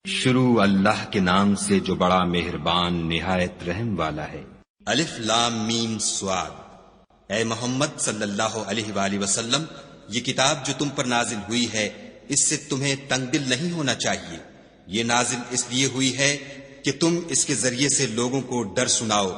شروع اللہ کے نام سے جو بڑا مہربان نہایت رحم والا ہے۔ الف لام میم صاد۔ اے محمد صلی اللہ علیہ وآلہ وسلم، یہ کتاب جو تم پر نازل ہوئی ہے اس سے تمہیں تنگ دل نہیں ہونا چاہیے۔ یہ نازل اس لیے ہوئی ہے کہ تم اس کے ذریعے سے لوگوں کو ڈر سناؤ،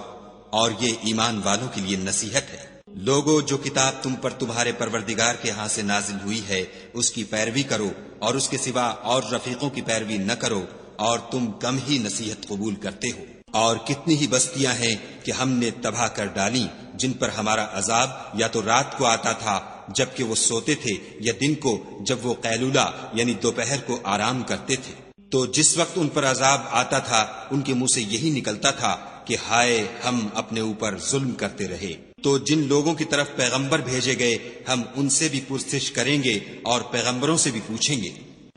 اور یہ ایمان والوں کے لیے نصیحت ہے۔ لوگو، جو کتاب تم پر تمہارے پروردگار کے ہاں سے نازل ہوئی ہے اس کی پیروی کرو، اور اس کے سوا اور رفیقوں کی پیروی نہ کرو، اور تم کم ہی نصیحت قبول کرتے ہو۔ اور کتنی ہی بستیاں ہیں کہ ہم نے تباہ کر ڈالیں، جن پر ہمارا عذاب یا تو رات کو آتا تھا جبکہ وہ سوتے تھے، یا دن کو جب وہ قیلولہ یعنی دوپہر کو آرام کرتے تھے۔ تو جس وقت ان پر عذاب آتا تھا ان کے منہ سے یہی نکلتا تھا کہ ہائے، ہم اپنے اوپر ظلم کرتے رہے۔ تو جن لوگوں کی طرف پیغمبر بھیجے گئے ہم ان سے بھی پرسش کریں گے اور پیغمبروں سے بھی پوچھیں گے،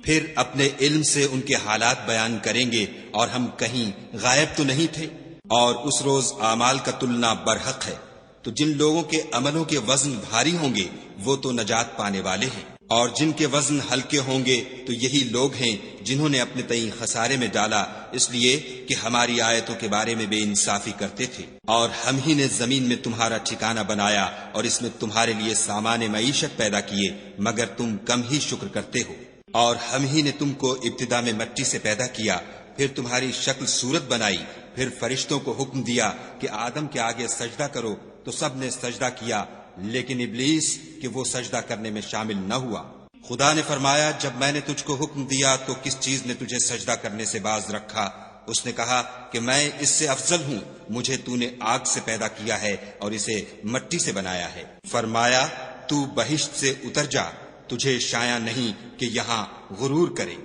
پھر اپنے علم سے ان کے حالات بیان کریں گے، اور ہم کہیں غائب تو نہیں تھے۔ اور اس روز اعمال کا تلنا برحق ہے، تو جن لوگوں کے عملوں کے وزن بھاری ہوں گے وہ تو نجات پانے والے ہیں، اور جن کے وزن ہلکے ہوں گے تو یہی لوگ ہیں جنہوں نے اپنے تئیں خسارے میں ڈالا، اس لیے کہ ہماری آیتوں کے بارے میں بے انصافی کرتے تھے۔ اور ہم ہی نے زمین میں تمہارا ٹھکانہ بنایا اور اس میں تمہارے لیے سامان معیشت پیدا کیے، مگر تم کم ہی شکر کرتے ہو۔ اور ہم ہی نے تم کو ابتدا میں مٹی سے پیدا کیا، پھر تمہاری شکل صورت بنائی، پھر فرشتوں کو حکم دیا کہ آدم کے آگے سجدہ کرو، تو سب نے سجدہ کیا، لیکن ابلیس کہ وہ سجدہ کرنے میں شامل نہ ہوا۔ خدا نے فرمایا، جب میں نے تجھ کو حکم دیا تو کس چیز نے تجھے سجدہ کرنے سے باز رکھا؟ اس نے کہا کہ میں اس سے افضل ہوں، مجھے تو نے آگ سے پیدا کیا ہے اور اسے مٹی سے بنایا ہے۔ فرمایا، تو بہشت سے اتر جا، تجھے شایع نہیں کہ یہاں غرور کرے،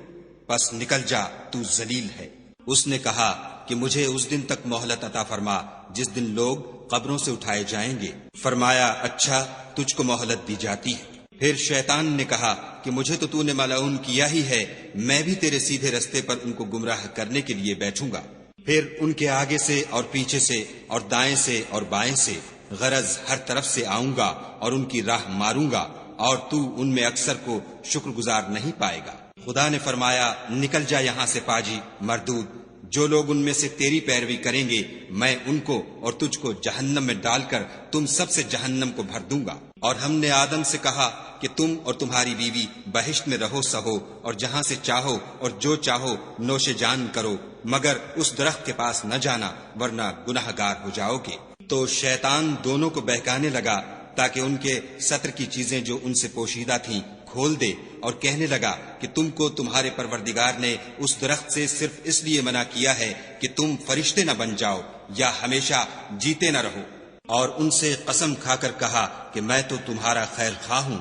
بس نکل جا، تو ذلیل ہے۔ اس نے کہا کہ مجھے اس دن تک مہلت عطا فرما جس دن لوگ قبروں سے اٹھائے جائیں گے۔ فرمایا، اچھا، تجھ کو مہلت دی جاتی ہے۔ پھر شیطان نے کہا کہ مجھے تو نے ملعون کیا ہی ہے، میں بھی تیرے سیدھے رستے پر ان کو گمراہ کرنے کے لیے بیٹھوں گا۔ پھر ان کے آگے سے اور پیچھے سے اور دائیں سے اور بائیں سے، غرض ہر طرف سے آؤں گا اور ان کی راہ ماروں گا، اور تو ان میں اکثر کو شکر گزار نہیں پائے گا۔ خدا نے فرمایا، نکل جا یہاں سے پاجی مردود، جو لوگ ان میں سے تیری پیروی کریں گے میں ان کو اور تجھ کو جہنم میں ڈال کر تم سب سے جہنم کو بھر دوں گا۔ اور ہم نے آدم سے کہا کہ تم اور تمہاری بیوی بہشت میں رہو سہو، اور جہاں سے چاہو اور جو چاہو نوش جان کرو، مگر اس درخت کے پاس نہ جانا ورنہ گناہ گار ہو جاؤ گے۔ تو شیطان دونوں کو بہکانے لگا تاکہ ان کے ستر کی چیزیں جو ان سے پوشیدہ تھیں کھول دے، اور کہنے لگا کہ تم کو تمہارے پروردگار نے اس درخت سے صرف اس لیے منع کیا ہے کہ تم فرشتے نہ بن جاؤ یا ہمیشہ جیتے نہ رہو۔ اور ان سے قسم کھا کر کہا کہ میں تو تمہارا خیر خواہ ہوں۔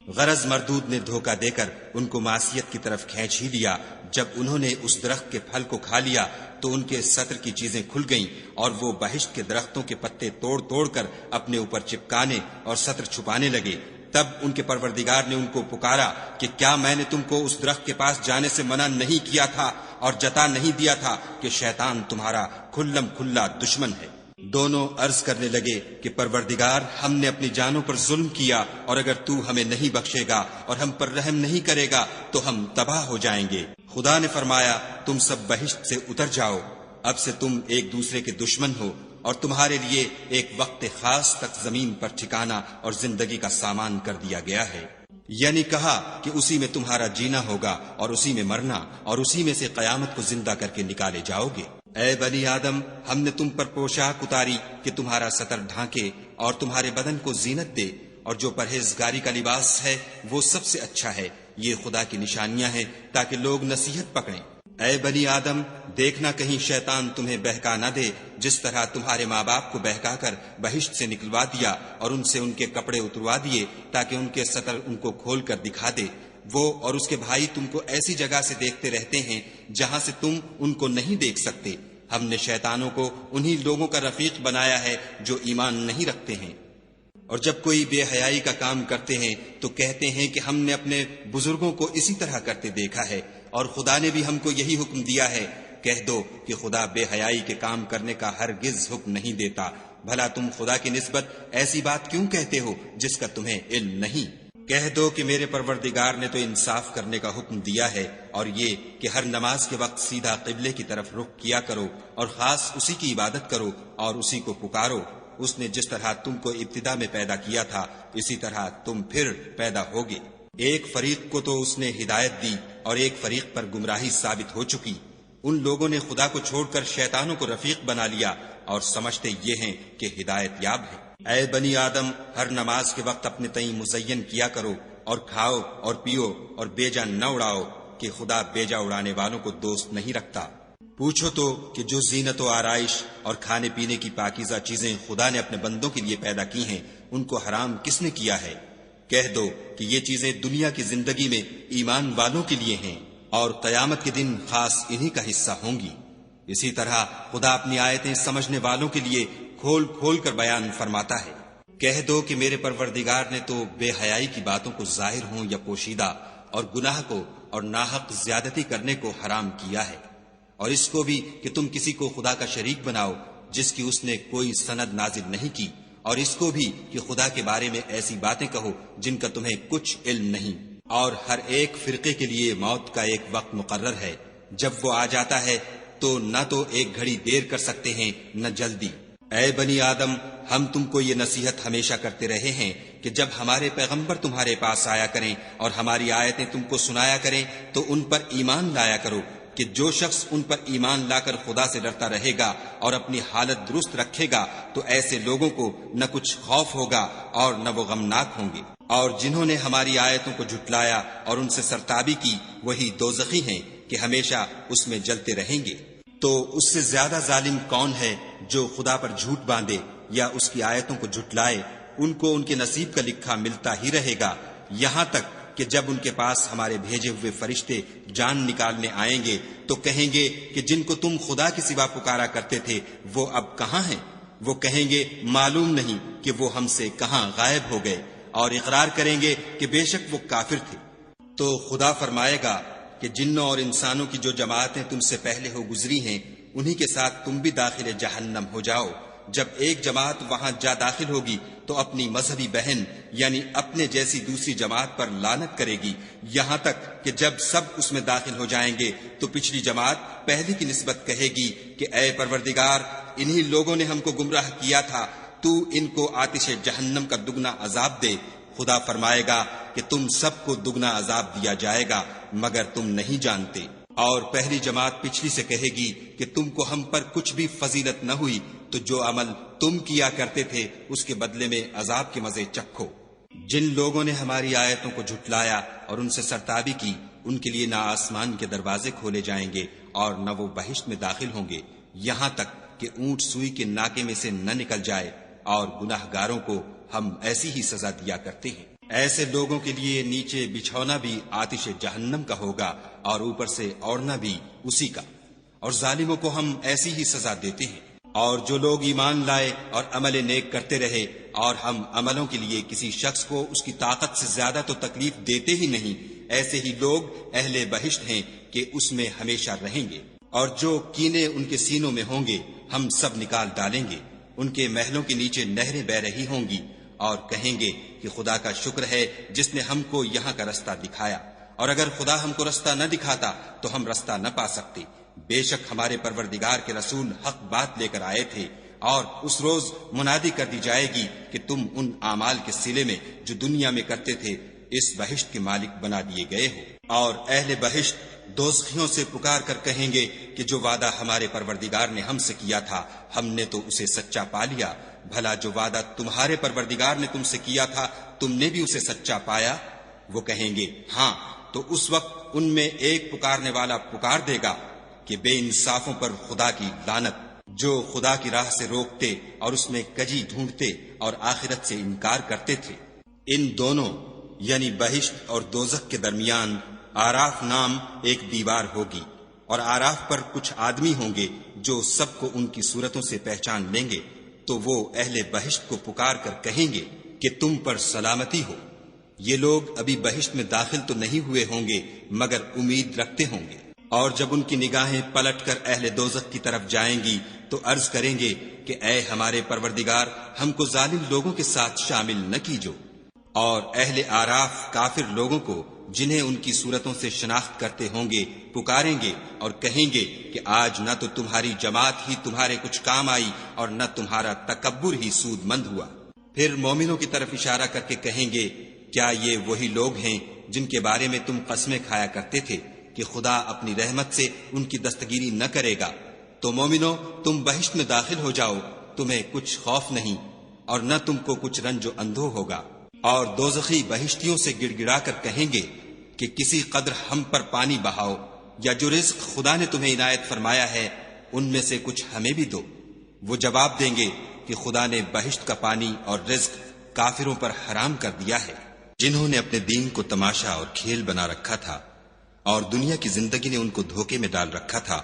غرض مردود نے دھوکہ دے کر ان کو معصیت کی طرف کھینچ ہی لیا۔ جب انہوں نے اس درخت کے پھل کو کھا لیا تو ان کے ستر کی چیزیں کھل گئیں، اور وہ بہشت کے درختوں کے پتے توڑ توڑ کر اپنے اوپر چپکانے اور ستر چھپانے لگے۔ تب ان کے پروردگار نے ان کو پکارا کہ کیا میں نے تم کو اس درخت کے پاس جانے سے منع نہیں کیا تھا اور جتا نہیں دیا تھا کہ شیطان تمہارا کھلم کھلا دشمن ہے؟ دونوں عرض کرنے لگے کہ پروردگار، ہم نے اپنی جانوں پر ظلم کیا، اور اگر تو ہمیں نہیں بخشے گا اور ہم پر رحم نہیں کرے گا تو ہم تباہ ہو جائیں گے۔ خدا نے فرمایا، تم سب بہشت سے اتر جاؤ، اب سے تم ایک دوسرے کے دشمن ہو، اور تمہارے لیے ایک وقت خاص تک زمین پر ٹھکانہ اور زندگی کا سامان کر دیا گیا ہے۔ یعنی کہا کہ اسی میں تمہارا جینا ہوگا اور اسی میں مرنا، اور اسی میں سے قیامت کو زندہ کر کے نکالے جاؤ گے۔ اے بنی آدم، ہم نے تم پر پوشاک اتاری کہ تمہارا ستر ڈھانکے اور تمہارے بدن کو زینت دے، اور جو پرہیزگاری کا لباس ہے وہ سب سے اچھا ہے۔ یہ خدا کی نشانیاں ہیں تاکہ لوگ نصیحت پکڑیں۔ اے بنی آدم، دیکھنا کہیں شیطان تمہیں بہکا نہ دے، جس طرح تمہارے ماں باپ کو بہکا کر بہشت سے نکلوا دیا اور ان سے ان کے کپڑے اتروا دیے تاکہ ان کے ستر ان کو کھول کر دکھا دے۔ وہ اور اس کے بھائی تم کو ایسی جگہ سے دیکھتے رہتے ہیں جہاں سے تم ان کو نہیں دیکھ سکتے۔ ہم نے شیطانوں کو انہی لوگوں کا رفیق بنایا ہے جو ایمان نہیں رکھتے ہیں، اور جب کوئی بے حیائی کا کام کرتے ہیں تو کہتے ہیں کہ ہم نے اپنے بزرگوں کو اسی طرح کرتے دیکھا ہے، اور خدا نے بھی ہم کو یہی حکم دیا ہے۔ کہہ دو کہ خدا بے حیائی کے کام کرنے کا ہرگز حکم نہیں دیتا۔ بھلا تم خدا کی نسبت ایسی بات کیوں کہتے ہو جس کا تمہیں علم نہیں؟ کہہ دو کہ میرے پروردگار نے تو انصاف کرنے کا حکم دیا ہے، اور یہ کہ ہر نماز کے وقت سیدھا قبلے کی طرف رخ کیا کرو اور خاص اسی کی عبادت کرو اور اسی کو پکارو۔ اس نے جس طرح تم کو ابتدا میں پیدا کیا تھا اسی طرح تم پھر پیدا ہوگے۔ ایک فریق کو تو اس نے ہدایت دی اور ایک فریق پر گمراہی ثابت ہو چکی۔ ان لوگوں نے خدا کو چھوڑ کر شیطانوں کو رفیق بنا لیا اور سمجھتے یہ ہیں کہ ہدایت یاب ہے۔ اے بنی آدم، ہر نماز کے وقت اپنے تئیں مزین کیا کرو اور کھاؤ اور پیو اور بیجا نہ اڑاؤ، کہ خدا بیجا اڑانے والوں کو دوست نہیں رکھتا۔ پوچھو تو کہ جو زینت و آرائش اور کھانے پینے کی پاکیزہ چیزیں خدا نے اپنے بندوں کے لیے پیدا کی ہیں ان کو حرام کس نے کیا ہے؟ کہہ دو کہ یہ چیزیں دنیا کی زندگی میں ایمان والوں کے لیے ہیں اور قیامت کے دن خاص انہی کا حصہ ہوں گی۔ اسی طرح خدا اپنی آیتیں سمجھنے والوں کے لیے کھول کھول کر بیان فرماتا ہے۔ کہہ دو کہ میرے پروردگار نے تو بے حیائی کی باتوں کو ظاہر ہوں یا پوشیدہ اور گناہ کو اور ناحق زیادتی کرنے کو حرام کیا ہے، اور اس کو بھی کہ تم کسی کو خدا کا شریک بناؤ جس کی اس نے کوئی سند نازل نہیں کی، اور اس کو بھی کہ خدا کے بارے میں ایسی باتیں کہو جن کا تمہیں کچھ علم نہیں۔ اور ہر ایک فرقے کے لیے موت کا ایک وقت مقرر ہے، جب وہ آ جاتا ہے تو نہ تو ایک گھڑی دیر کر سکتے ہیں نہ جلدی۔ اے بنی آدم، ہم تم کو یہ نصیحت ہمیشہ کرتے رہے ہیں کہ جب ہمارے پیغمبر تمہارے پاس آیا کریں اور ہماری آیتیں تم کو سنایا کریں تو ان پر ایمان لایا کرو، کہ جو شخص ان پر ایمان لا کر خدا سے ڈرتا رہے گا اور اپنی حالت درست رکھے گا تو ایسے لوگوں کو نہ کچھ خوف ہوگا اور نہ وہ غمناک ہوں گے۔ اور جنہوں نے ہماری آیتوں کو جھٹلایا اور ان سے سرتابی کی وہی دوزخی ہیں کہ ہمیشہ اس میں جلتے رہیں گے۔ تو اس سے زیادہ ظالم کون ہے جو خدا پر جھوٹ باندھے یا اس کی آیتوں کو جھٹلائے؟ ان کو ان کے نصیب کا لکھا ملتا ہی رہے گا، یہاں تک کہ جب ان کے پاس ہمارے بھیجے ہوئے فرشتے جان نکالنے آئیں گے تو کہیں گے کہ جن کو تم خدا کے سوا پکارا کرتے تھے وہ اب کہاں ہیں؟ وہ کہیں گے معلوم نہیں کہ وہ ہم سے کہاں غائب ہو گئے، اور اقرار کریں گے کہ بے شک وہ کافر تھے۔ تو خدا فرمائے گا کہ جنوں اور انسانوں کی جو جماعتیں تم سے پہلے ہو گزری ہیں انہی کے ساتھ تم بھی داخل جہنم ہو جاؤ۔ جب ایک جماعت وہاں جا داخل ہوگی تو اپنی مذہبی بہن یعنی اپنے جیسی دوسری جماعت پر لعنت کرے گی، یہاں تک کہ جب سب اس میں داخل ہو جائیں گے تو پچھلی جماعت پہلی کی نسبت کہے گی کہ اے پروردگار، انہی لوگوں نے ہم کو گمراہ کیا تھا، تو ان کو آتش جہنم کا دگنا عذاب دے۔ خدا فرمائے گا کہ تم سب کو دگنا عذاب دیا جائے گا مگر تم نہیں جانتے۔ اور پہلی جماعت پچھلی سے کہے گی کہ تم کو ہم پر کچھ بھی فضیلت نہ ہوئی، تو جو عمل تم کیا کرتے تھے اس کے بدلے میں عذاب کے مزے چکھو۔ جن لوگوں نے ہماری آیتوں کو جھٹلایا اور ان سے سرتابی کی ان کے لیے نہ آسمان کے دروازے کھولے جائیں گے اور نہ وہ بہشت میں داخل ہوں گے، یہاں تک کہ اونٹ سوئی کے ناکے میں سے نہ نکل جائے، اور گناہ گاروں کو ہم ایسی ہی سزا دیا کرتے ہیں۔ ایسے لوگوں کے لیے نیچے بچھونا بھی آتش جہنم کا ہوگا اور اوپر سے اوڑھنا بھی اسی کا، اور ظالموں کو ہم ایسی ہی سزا دیتے ہیں۔ اور جو لوگ ایمان لائے اور عمل نیک کرتے رہے اور ہم عملوں کے لیے کسی شخص کو اس کی طاقت سے زیادہ تو تکلیف دیتے ہی نہیں، ایسے ہی لوگ اہل بہشت ہیں کہ اس میں ہمیشہ رہیں گے۔ اور جو کینے ان کے سینوں میں ہوں گے ہم سب نکال ڈالیں گے، ان کے محلوں کے نیچے نہریں بہ رہی ہوں گی، اور کہیں گے کہ خدا کا شکر ہے جس نے ہم کو یہاں کا رستہ دکھایا، اور اگر خدا ہم کو رستہ نہ دکھاتا تو ہم رستہ نہ پا سکتے۔ بے شک ہمارے پروردگار کے رسول حق بات لے کر آئے تھے، اور اس روز منادی کر دی جائے گی کہ تم ان اعمال کے صلے میں جو دنیا میں کرتے تھے اس بہشت کے مالک بنا دیے گئے ہو۔ اور اہل بہشت دوزخیوں سے پکار کر کہیں گے کہ جو وعدہ ہمارے پروردگار نے ہم سے کیا تھا ہم نے تو اسے سچا پا لیا، بھلا جو وعدہ تمہارے پروردگار نے تم سے کیا تھا تم نے بھی اسے سچا پایا؟ وہ کہیں گے ہاں، تو اس وقت ان میں ایک پکارنے والا پکار دے گا کہ بے انصافوں پر خدا کی لعنت، جو خدا کی راہ سے روکتے اور اس میں کجی ڈھونڈتے اور آخرت سے انکار کرتے تھے۔ ان دونوں یعنی بہشت اور دوزخ کے درمیان آراف نام ایک دیوار ہوگی، اور آراف پر کچھ آدمی ہوں گے جو سب کو ان کی صورتوں سے پہچان لیں گے، تو وہ اہل بہشت کو پکار کر کہیں گے کہ تم پر سلامتی ہو۔ یہ لوگ ابھی بہشت میں داخل تو نہیں ہوئے ہوں گے مگر امید رکھتے ہوں گے، اور جب ان کی نگاہیں پلٹ کر اہل دوزخ کی طرف جائیں گی تو عرض کریں گے کہ اے ہمارے پروردگار، ہم کو ظالم لوگوں کے ساتھ شامل نہ کیجو۔ اور اہل آراف کافر لوگوں کو جنہیں ان کی صورتوں سے شناخت کرتے ہوں گے پکاریں گے اور کہیں گے کہ آج نہ تو تمہاری جماعت ہی تمہارے کچھ کام آئی اور نہ تمہارا تکبر ہی سود مند ہوا۔ پھر مومنوں کی طرف اشارہ کر کے کہیں گے کیا یہ وہی لوگ ہیں جن کے بارے میں تم قسمیں کھایا کرتے تھے کہ خدا اپنی رحمت سے ان کی دستگیری نہ کرے گا؟ تو مومنو تم بہشت میں داخل ہو جاؤ، تمہیں کچھ خوف نہیں اور نہ تم کو کچھ رنج و اندھو ہوگا۔ اور دوزخی بہشتیوں سے گڑ گڑا کر کہیں گے کہ کسی قدر ہم پر پانی بہاؤ، یا جو رزق خدا نے تمہیں عنایت فرمایا ہے ان میں سے کچھ ہمیں بھی دو۔ وہ جواب دیں گے کہ خدا نے بہشت کا پانی اور رزق کافروں پر حرام کر دیا ہے، جنہوں نے اپنے دین کو تماشا اور کھیل بنا رکھا تھا اور دنیا کی زندگی نے ان کو دھوکے میں ڈال رکھا تھا۔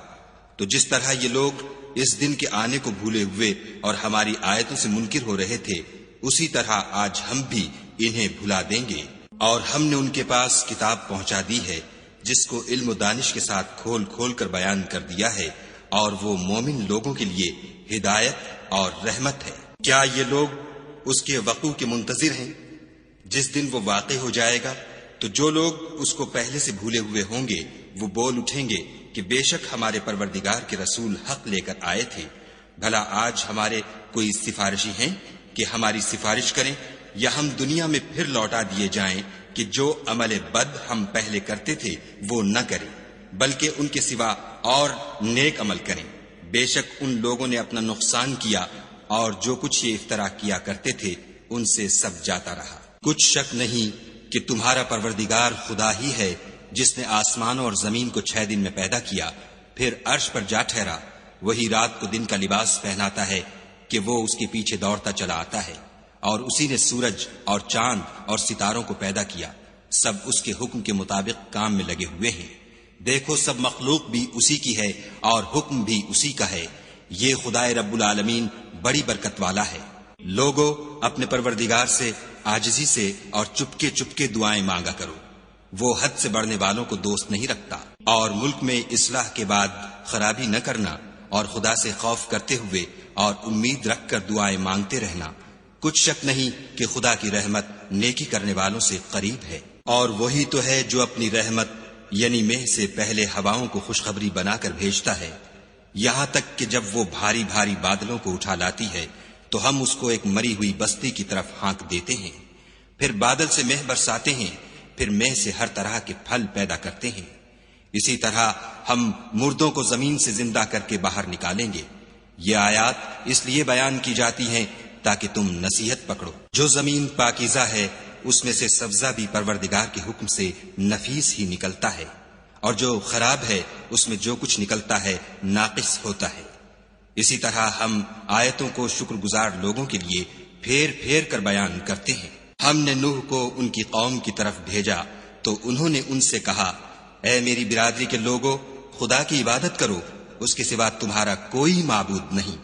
تو جس طرح یہ لوگ اس دن کے آنے کو بھولے ہوئے اور ہماری آیتوں سے منکر ہو رہے تھے، اسی طرح آج ہم بھی انہیں بھلا دیں گے۔ اور ہم نے ان کے پاس کتاب پہنچا دی ہے جس کو علم و دانش کے ساتھ کھول کھول کر بیان کر دیا ہے، اور وہ مومن لوگوں کے لیے ہدایت اور رحمت ہے۔ کیا یہ لوگ اس کے وقوع کے منتظر ہیں؟ جس دن وہ واقع ہو جائے گا تو جو لوگ اس کو پہلے سے بھولے ہوئے ہوں گے وہ بول اٹھیں گے کہ بے شک ہمارے پروردگار کے رسول حق لے کر آئے تھے۔ بھلا آج ہمارے کوئی سفارشی ہیں کہ ہماری سفارش کریں، یا ہم دنیا میں پھر لوٹا دیے جائیں کہ جو عمل بد ہم پہلے کرتے تھے وہ نہ کریں، بلکہ ان کے سوا اور نیک عمل کریں۔ بے شک ان لوگوں نے اپنا نقصان کیا اور جو کچھ یہ افترا کیا کرتے تھے ان سے سب جاتا رہا۔ کچھ شک نہیں کہ تمہارا پروردگار خدا ہی ہے جس نے آسمانوں اور زمین کو 6 دن میں پیدا کیا، پھر عرش پر جا ٹھہرا۔ وہی رات کو دن کا لباس پہناتا ہے کہ وہ اس کے پیچھے دوڑتا چلا آتا ہے، اور اسی نے سورج اور چاند اور ستاروں کو پیدا کیا، سب اس کے حکم کے مطابق کام میں لگے ہوئے ہیں۔ دیکھو سب مخلوق بھی اسی کی ہے اور حکم بھی اسی کا ہے۔ یہ خدائے رب العالمین بڑی برکت والا ہے۔ لوگو اپنے پروردگار سے عاجزی سے اور چپکے چپکے دعائیں مانگا کرو، وہ حد سے بڑھنے والوں کو دوست نہیں رکھتا۔ اور ملک میں اصلاح کے بعد خرابی نہ کرنا، اور خدا سے خوف کرتے ہوئے اور امید رکھ کر دعائیں مانگتے رہنا۔ کچھ شک نہیں کہ خدا کی رحمت نیکی کرنے والوں سے قریب ہے۔ اور وہی تو ہے جو اپنی رحمت یعنی مہ سے پہلے ہواؤں کو خوشخبری بنا کر بھیجتا ہے، یہاں تک کہ جب وہ بھاری بھاری بادلوں کو اٹھا لاتی ہے تو ہم اس کو ایک مری ہوئی بستی کی طرف ہانک دیتے ہیں، پھر بادل سے مہ برساتے ہیں، پھر مہ سے ہر طرح کے پھل پیدا کرتے ہیں۔ اسی طرح ہم مردوں کو زمین سے زندہ کر کے باہر نکالیں گے۔ یہ آیات اس لیے بیان کی جاتی ہیں تاکہ تم نصیحت پکڑو۔ جو زمین پاکیزہ ہے اس میں سے سبزہ بھی پروردگار کے حکم سے نفیس ہی نکلتا ہے، اور جو خراب ہے اس میں جو کچھ نکلتا ہے ناقص ہوتا ہے۔ اسی طرح ہم آیتوں کو شکر گزار لوگوں کے لیے پھیر پھیر کر بیان کرتے ہیں۔ ہم نے نوح کو ان کی قوم کی طرف بھیجا تو انہوں نے ان سے کہا، اے میری برادری کے لوگوں، خدا کی عبادت کرو، اس کے سوا تمہارا کوئی معبود نہیں،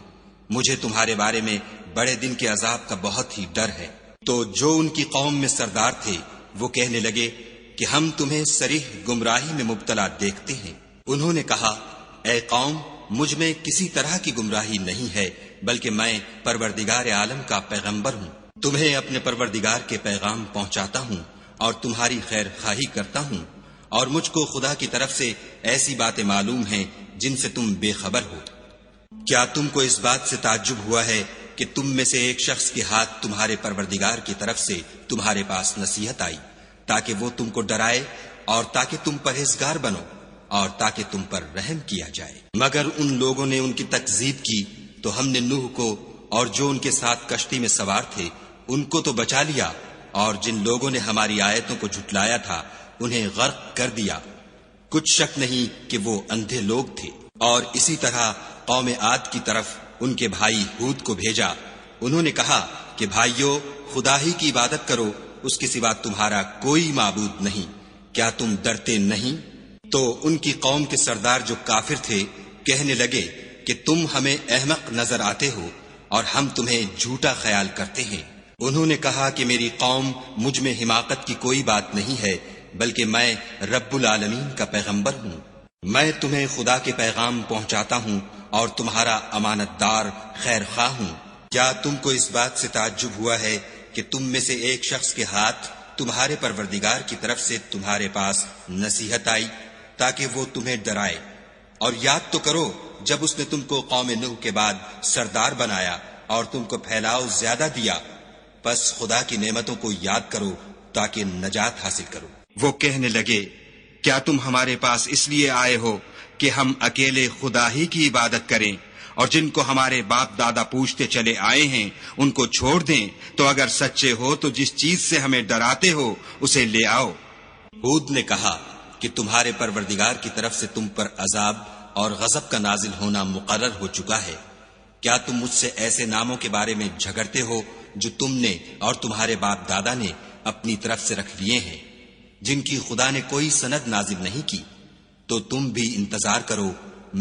مجھے تمہارے بارے میں بڑے دن کے عذاب کا بہت ہی ڈر ہے۔ تو جو ان کی قوم میں سردار تھے وہ کہنے لگے کہ ہم تمہیں صریح گمراہی میں مبتلا دیکھتے ہیں۔ انہوں نے کہا، اے قوم، مجھ میں کسی طرح کی گمراہی نہیں ہے، بلکہ میں پروردگار عالم کا پیغمبر ہوں، تمہیں اپنے پروردگار کے پیغام پہنچاتا ہوں اور تمہاری خیر خواہی کرتا ہوں، اور مجھ کو خدا کی طرف سے ایسی باتیں معلوم ہیں جن سے تم بے خبر ہو۔ کیا تم کو اس بات سے تعجب ہوا ہے کہ تم میں سے ایک شخص کے ہاتھ تمہارے پروردگار کی طرف سے تمہارے پاس نصیحت آئی تاکہ وہ تم کو ڈرائے اور تاکہ تم پرہیزگار بنو اور تاکہ تم پر رحم کیا جائے؟ مگر ان لوگوں نے ان کی تکذیب کی تو ہم نے نوح کو اور جو ان کے ساتھ کشتی میں سوار تھے ان کو تو بچا لیا، اور جن لوگوں نے ہماری آیتوں کو جھٹلایا تھا انہیں غرق کر دیا۔ کچھ شک نہیں کہ وہ اندھے لوگ تھے۔ اور اسی طرح قوم عاد کی طرف ان کے بھائی ہود کو بھیجا۔ انہوں نے کہا کہ بھائیو، خدا ہی کی عبادت کرو، اس کے سوا تمہارا کوئی معبود نہیں، کیا تم ڈرتے نہیں؟ تو ان کی قوم کے سردار جو کافر تھے کہنے لگے کہ تم ہمیں احمق نظر آتے ہو اور ہم تمہیں جھوٹا خیال کرتے ہیں۔ انہوں نے کہا کہ میری قوم مجھ میں حماقت کی کوئی بات نہیں ہے، بلکہ میں رب العالمین کا پیغمبر ہوں۔ میں تمہیں خدا کے پیغام پہنچاتا ہوں اور تمہارا امانت دار خیر خواہ ہوں۔ کیا تم کو اس بات سے تعجب ہوا ہے کہ تم میں سے ایک شخص کے ہاتھ تمہارے پروردگار کی طرف سے تمہارے پاس نصیحت آئی تاکہ وہ تمہیں ڈرائے، اور یاد تو کرو جب اس نے تم کو قوم نوح کے بعد سردار بنایا اور تم کو پھیلاؤ زیادہ دیا، پس خدا کی نعمتوں کو یاد کرو تاکہ نجات حاصل کرو۔ وہ کہنے لگے، کیا تم ہمارے پاس اس لیے آئے ہو کہ ہم اکیلے خدا ہی کی عبادت کریں، اور جن کو ہمارے باپ دادا پوچھتے چلے آئے ہیں ان کو چھوڑ دیں؟ تو اگر سچے ہو تو جس چیز سے ہمیں ڈراتے ہو اسے لے آؤ۔ ہود نے کہا کہ تمہارے پروردگار کی طرف سے تم پر عذاب اور غضب کا نازل ہونا مقرر ہو چکا ہے۔ کیا تم مجھ سے ایسے ناموں کے بارے میں جھگڑتے ہو جو تم نے اور تمہارے باپ دادا نے اپنی طرف سے رکھ لیے ہیں، جن کی خدا نے کوئی سند نازل نہیں کی؟ تو تم بھی انتظار کرو،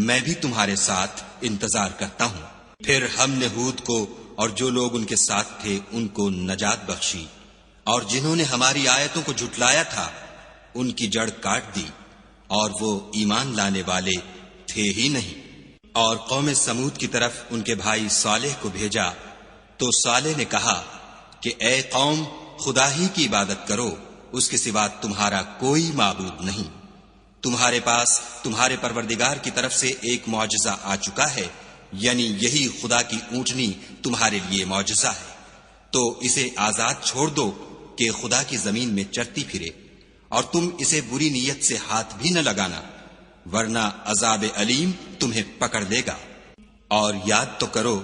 میں بھی تمہارے ساتھ انتظار کرتا ہوں۔ پھر ہم نے ہود کو اور جو لوگ ان کے ساتھ تھے ان کو نجات بخشی، اور جنہوں نے ہماری آیتوں کو جھٹلایا تھا ان کی جڑ کاٹ دی، اور وہ ایمان لانے والے تھے ہی نہیں۔ اور قوم سمود کی طرف ان کے بھائی صالح کو بھیجا تو صالح نے کہا کہ اے قوم، خدا ہی کی عبادت کرو، اس کے سوا تمہارا کوئی معبود نہیں۔ تمہارے پاس تمہارے پروردگار کی طرف سے ایک معجزہ آ چکا ہے، یعنی یہی خدا کی اونٹنی تمہارے لیے معجزہ ہے، تو اسے آزاد چھوڑ دو کہ خدا کی زمین میں چرتی پھرے، اور تم اسے بری نیت سے ہاتھ بھی نہ لگانا، ورنہ عذاب علیم تمہیں پکڑ لے گا۔ اور یاد تو کرو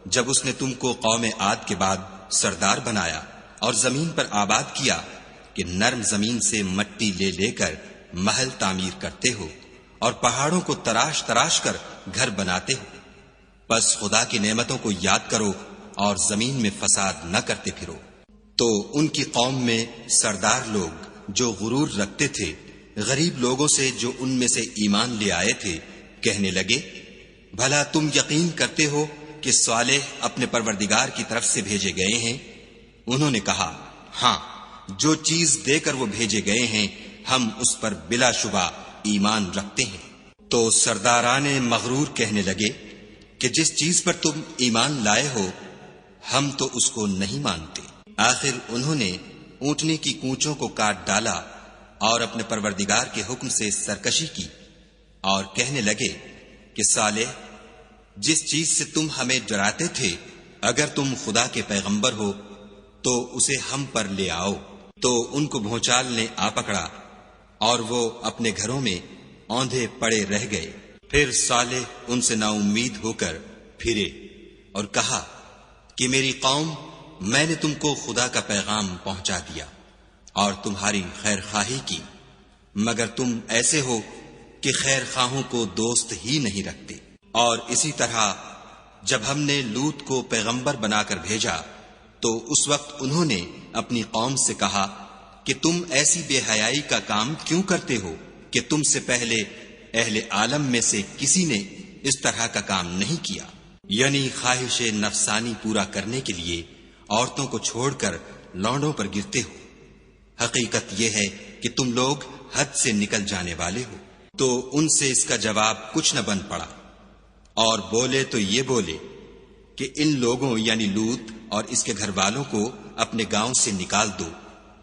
جب اس نے تم کو قوم عاد کے بعد سردار بنایا اور زمین پر آباد کیا کہ نرم زمین سے مٹی لے لے کر محل تعمیر کرتے ہو اور پہاڑوں کو تراش تراش کر گھر بناتے ہو۔ بس خدا کی نعمتوں کو یاد کرو اور زمین میں فساد نہ کرتے پھرو۔ تو ان کی قوم میں سردار لوگ جو غرور رکھتے تھے غریب لوگوں سے جو ان میں سے ایمان لے آئے تھے کہنے لگے، بھلا تم یقین کرتے ہو کہ صالح اپنے پروردگار کی طرف سے بھیجے گئے ہیں؟ انہوں نے کہا، ہاں، جو چیز دے کر وہ بھیجے گئے ہیں ہم اس پر بلا شبہ ایمان رکھتے ہیں۔ تو سرداران مغرور کہنے لگے کہ جس چیز پر تم ایمان لائے ہو ہم تو اس کو نہیں مانتے۔ آخر انہوں نے اونٹنی کی کونچوں کو کاٹ ڈالا اور اپنے پروردگار کے حکم سے سرکشی کی، اور کہنے لگے کہ صالح، جس چیز سے تم ہمیں ڈراتے تھے اگر تم خدا کے پیغمبر ہو تو اسے ہم پر لے آؤ۔ تو ان کو بھونچال نے آ پکڑا اور وہ اپنے گھروں میں اوندھے پڑے رہ گئے۔ پھر صالح ان سے نا امید ہو کر پھرے اور کہا کہ میری قوم، میں نے تم کو خدا کا پیغام پہنچا دیا اور تمہاری خیر خواہی کی، مگر تم ایسے ہو کہ خیر خواہوں کو دوست ہی نہیں رکھتے۔ اور اسی طرح جب ہم نے لوط کو پیغمبر بنا کر بھیجا تو اس وقت انہوں نے اپنی قوم سے کہا کہ تم ایسی بے حیائی کا کام کیوں کرتے ہو کہ تم سے پہلے اہل عالم میں سے کسی نے اس طرح کا کام نہیں کیا، یعنی خواہش نفسانی پورا کرنے کے لیے عورتوں کو چھوڑ کر لونڈوں پر گرتے ہو۔ حقیقت یہ ہے کہ تم لوگ حد سے نکل جانے والے ہو۔ تو ان سے اس کا جواب کچھ نہ بن پڑا، اور بولے تو یہ بولے کہ ان لوگوں یعنی لوط اور اس کے گھر والوں کو اپنے گاؤں سے نکال دو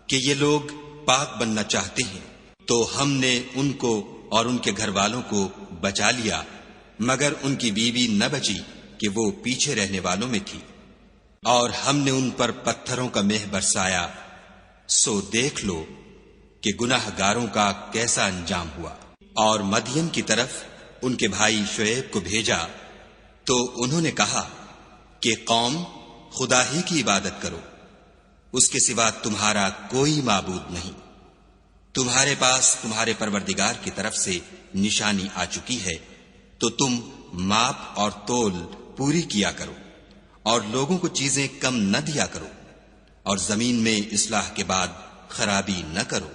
کہ یہ لوگ پاک بننا چاہتے ہیں۔ تو ہم نے ان کو اور ان کے گھر والوں کو بچا لیا، مگر ان کی بیوی نہ بچی کہ وہ پیچھے رہنے والوں میں تھی، اور ہم نے ان پر پتھروں کا مہ برسایا۔ سو دیکھ لو کہ گناہ گاروں کا کیسا انجام ہوا۔ اور مدین کی طرف ان کے بھائی شعیب کو بھیجا تو انہوں نے کہا کہ قوم، خدا ہی کی عبادت کرو، اس کے سوا تمہارا کوئی معبود نہیں۔ تمہارے پاس تمہارے پروردگار کی طرف سے نشانی آ چکی ہے، تو تم ماپ اور تول پوری کیا کرو، اور لوگوں کو چیزیں کم نہ دیا کرو، اور زمین میں اصلاح کے بعد خرابی نہ کرو۔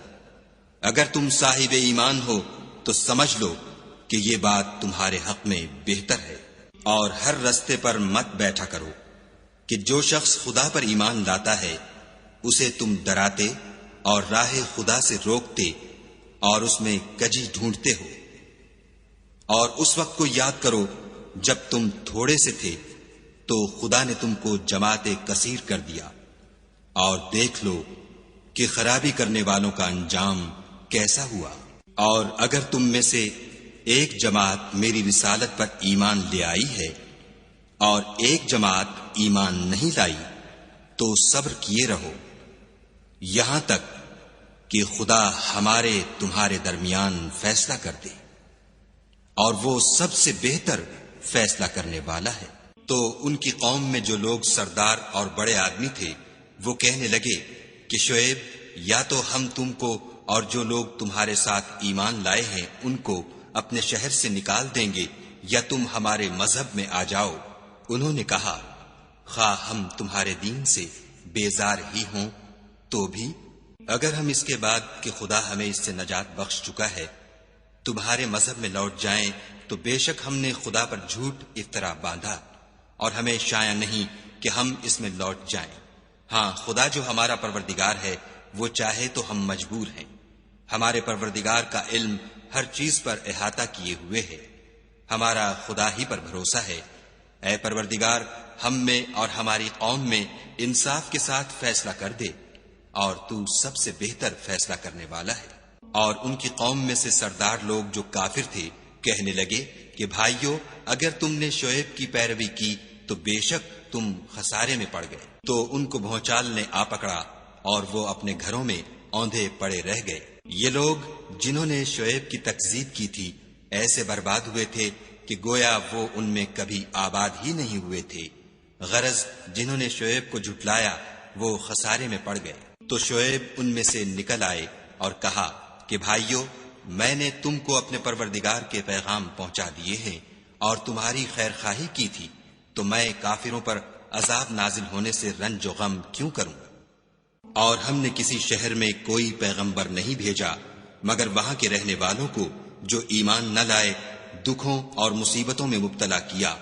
اگر تم صاحب ایمان ہو تو سمجھ لو کہ یہ بات تمہارے حق میں بہتر ہے۔ اور ہر رستے پر مت بیٹھا کرو کہ جو شخص خدا پر ایمان لاتا ہے اسے تم ڈراتے اور راہ خدا سے روکتے اور اس میں کجی ڈھونڈتے ہو۔ اور اس وقت کو یاد کرو جب تم تھوڑے سے تھے تو خدا نے تم کو جماعت کثیر کر دیا، اور دیکھ لو کہ خرابی کرنے والوں کا انجام کیسا ہوا۔ اور اگر تم میں سے ایک جماعت میری رسالت پر ایمان لے آئی ہے اور ایک جماعت ایمان نہیں لائی تو صبر کیے رہو یہاں تک کہ خدا ہمارے تمہارے درمیان فیصلہ کر دے، اور وہ سب سے بہتر فیصلہ کرنے والا ہے۔ تو ان کی قوم میں جو لوگ سردار اور بڑے آدمی تھے وہ کہنے لگے کہ شعیب، یا تو ہم تم کو اور جو لوگ تمہارے ساتھ ایمان لائے ہیں ان کو اپنے شہر سے نکال دیں گے، یا تم ہمارے مذہب میں آ جاؤ۔ انہوں نے کہا، خواہ ہم تمہارے دین سے بیزار ہی ہوں تو بھی اگر ہم اس کے بعد کہ خدا ہمیں اس سے نجات بخش چکا ہے تمہارے مذہب میں لوٹ جائیں تو بے شک ہم نے خدا پر جھوٹ افطرا باندھا، اور ہمیں شایع نہیں کہ ہم اس میں لوٹ جائیں۔ ہاں، خدا جو ہمارا پروردگار ہے وہ چاہے تو ہم مجبور ہیں، ہمارے پروردگار کا علم ہر چیز پر احاطہ کیے ہوئے ہے، ہمارا خدا ہی پر بھروسہ ہے۔ اے پروردگار، ہم میں اور ہماری قوم میں انصاف کے ساتھ فیصلہ کر دے، اور تو سب سے بہتر فیصلہ کرنے والا ہے۔ اور ان کی قوم میں سے سردار لوگ جو کافر تھے کہنے لگے کہ بھائیو، اگر تم نے شعیب کی پیروی کی تو بے شک تم خسارے میں پڑ گئے۔ تو ان کو بھونچال نے آ پکڑا اور وہ اپنے گھروں میں اوندھے پڑے رہ گئے۔ یہ لوگ جنہوں نے شعیب کی تکذیب کی تھی ایسے برباد ہوئے تھے کہ گویا وہ ان میں کبھی آباد ہی نہیں ہوئے تھے۔ غرض جنہوں نے شعیب کو جھٹلایا وہ خسارے میں پڑ گئے۔ تو شعیب ان میں سے نکل آئے اور کہا کہ بھائیو، میں نے تم کو اپنے پروردگار کے پیغام پہنچا دیے ہیں اور تمہاری خیر خواہی کی تھی، تو میں کافروں پر عذاب نازل ہونے سے رنج و غم کیوں کروں؟ اور ہم نے کسی شہر میں کوئی پیغمبر نہیں بھیجا مگر وہاں کے رہنے والوں کو جو ایمان نہ لائے دکھوں اور مصیبتوں میں مبتلا کیا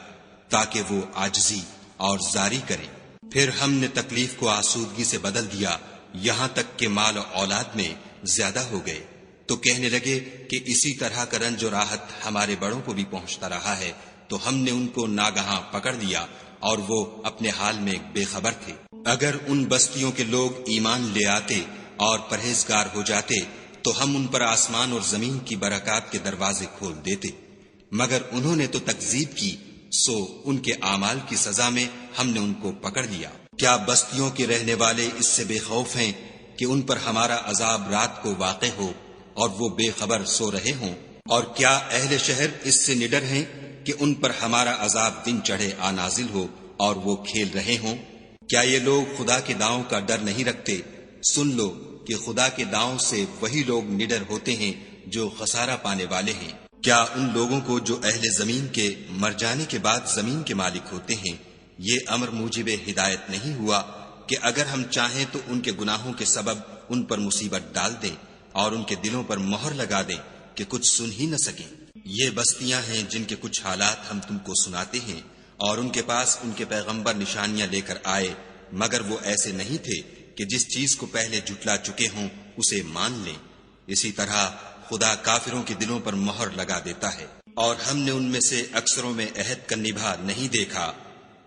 تاکہ وہ عاجزی اور زاری کریں۔ پھر ہم نے تکلیف کو آسودگی سے بدل دیا یہاں تک کہ مال و اولاد میں زیادہ ہو گئے، تو کہنے لگے کہ اسی طرح کا رنج و راحت ہمارے بڑوں کو بھی پہنچتا رہا ہے، تو ہم نے ان کو ناگہاں پکڑ لیا اور وہ اپنے حال میں بے خبر تھے۔ اگر ان بستیوں کے لوگ ایمان لے آتے اور پرہیزگار ہو جاتے تو ہم ان پر آسمان اور زمین کی برکات کے دروازے کھول دیتے، مگر انہوں نے تو تکذیب کی، سو ان کے اعمال کی سزا میں ہم نے ان کو پکڑ لیا۔ کیا بستیوں کے رہنے والے اس سے بے خوف ہیں کہ ان پر ہمارا عذاب رات کو واقع ہو اور وہ بے خبر سو رہے ہوں؟ اور کیا اہل شہر اس سے نڈر ہیں کہ ان پر ہمارا عذاب دن چڑھے آ نازل ہو اور وہ کھیل رہے ہوں؟ کیا یہ لوگ خدا کے داؤں کا ڈر نہیں رکھتے؟ سن لو کہ خدا کے داؤں سے وہی لوگ نڈر ہوتے ہیں جو خسارہ پانے والے ہیں۔ کیا ان لوگوں کو جو اہل زمین کے مر جانے کے بعد زمین کے مالک ہوتے ہیں یہ امر موجب ہدایت نہیں ہوا کہ اگر ہم چاہیں تو ان کے گناہوں کے سبب ان پر مصیبت ڈال دیں اور ان کے دلوں پر مہر لگا دیں کہ کچھ سن ہی نہ سکیں؟ یہ بستیاں ہیں جن کے کچھ حالات ہم تم کو سناتے ہیں، اور ان کے پاس ان کے پیغمبر نشانیاں لے کر آئے مگر وہ ایسے نہیں تھے کہ جس چیز کو پہلے جھٹلا چکے ہوں اسے مان لیں۔ اسی طرح خدا کافروں کے دلوں پر مہر لگا دیتا ہے۔ اور ہم نے ان میں سے اکثروں میں عہد کا نبھا نہیں دیکھا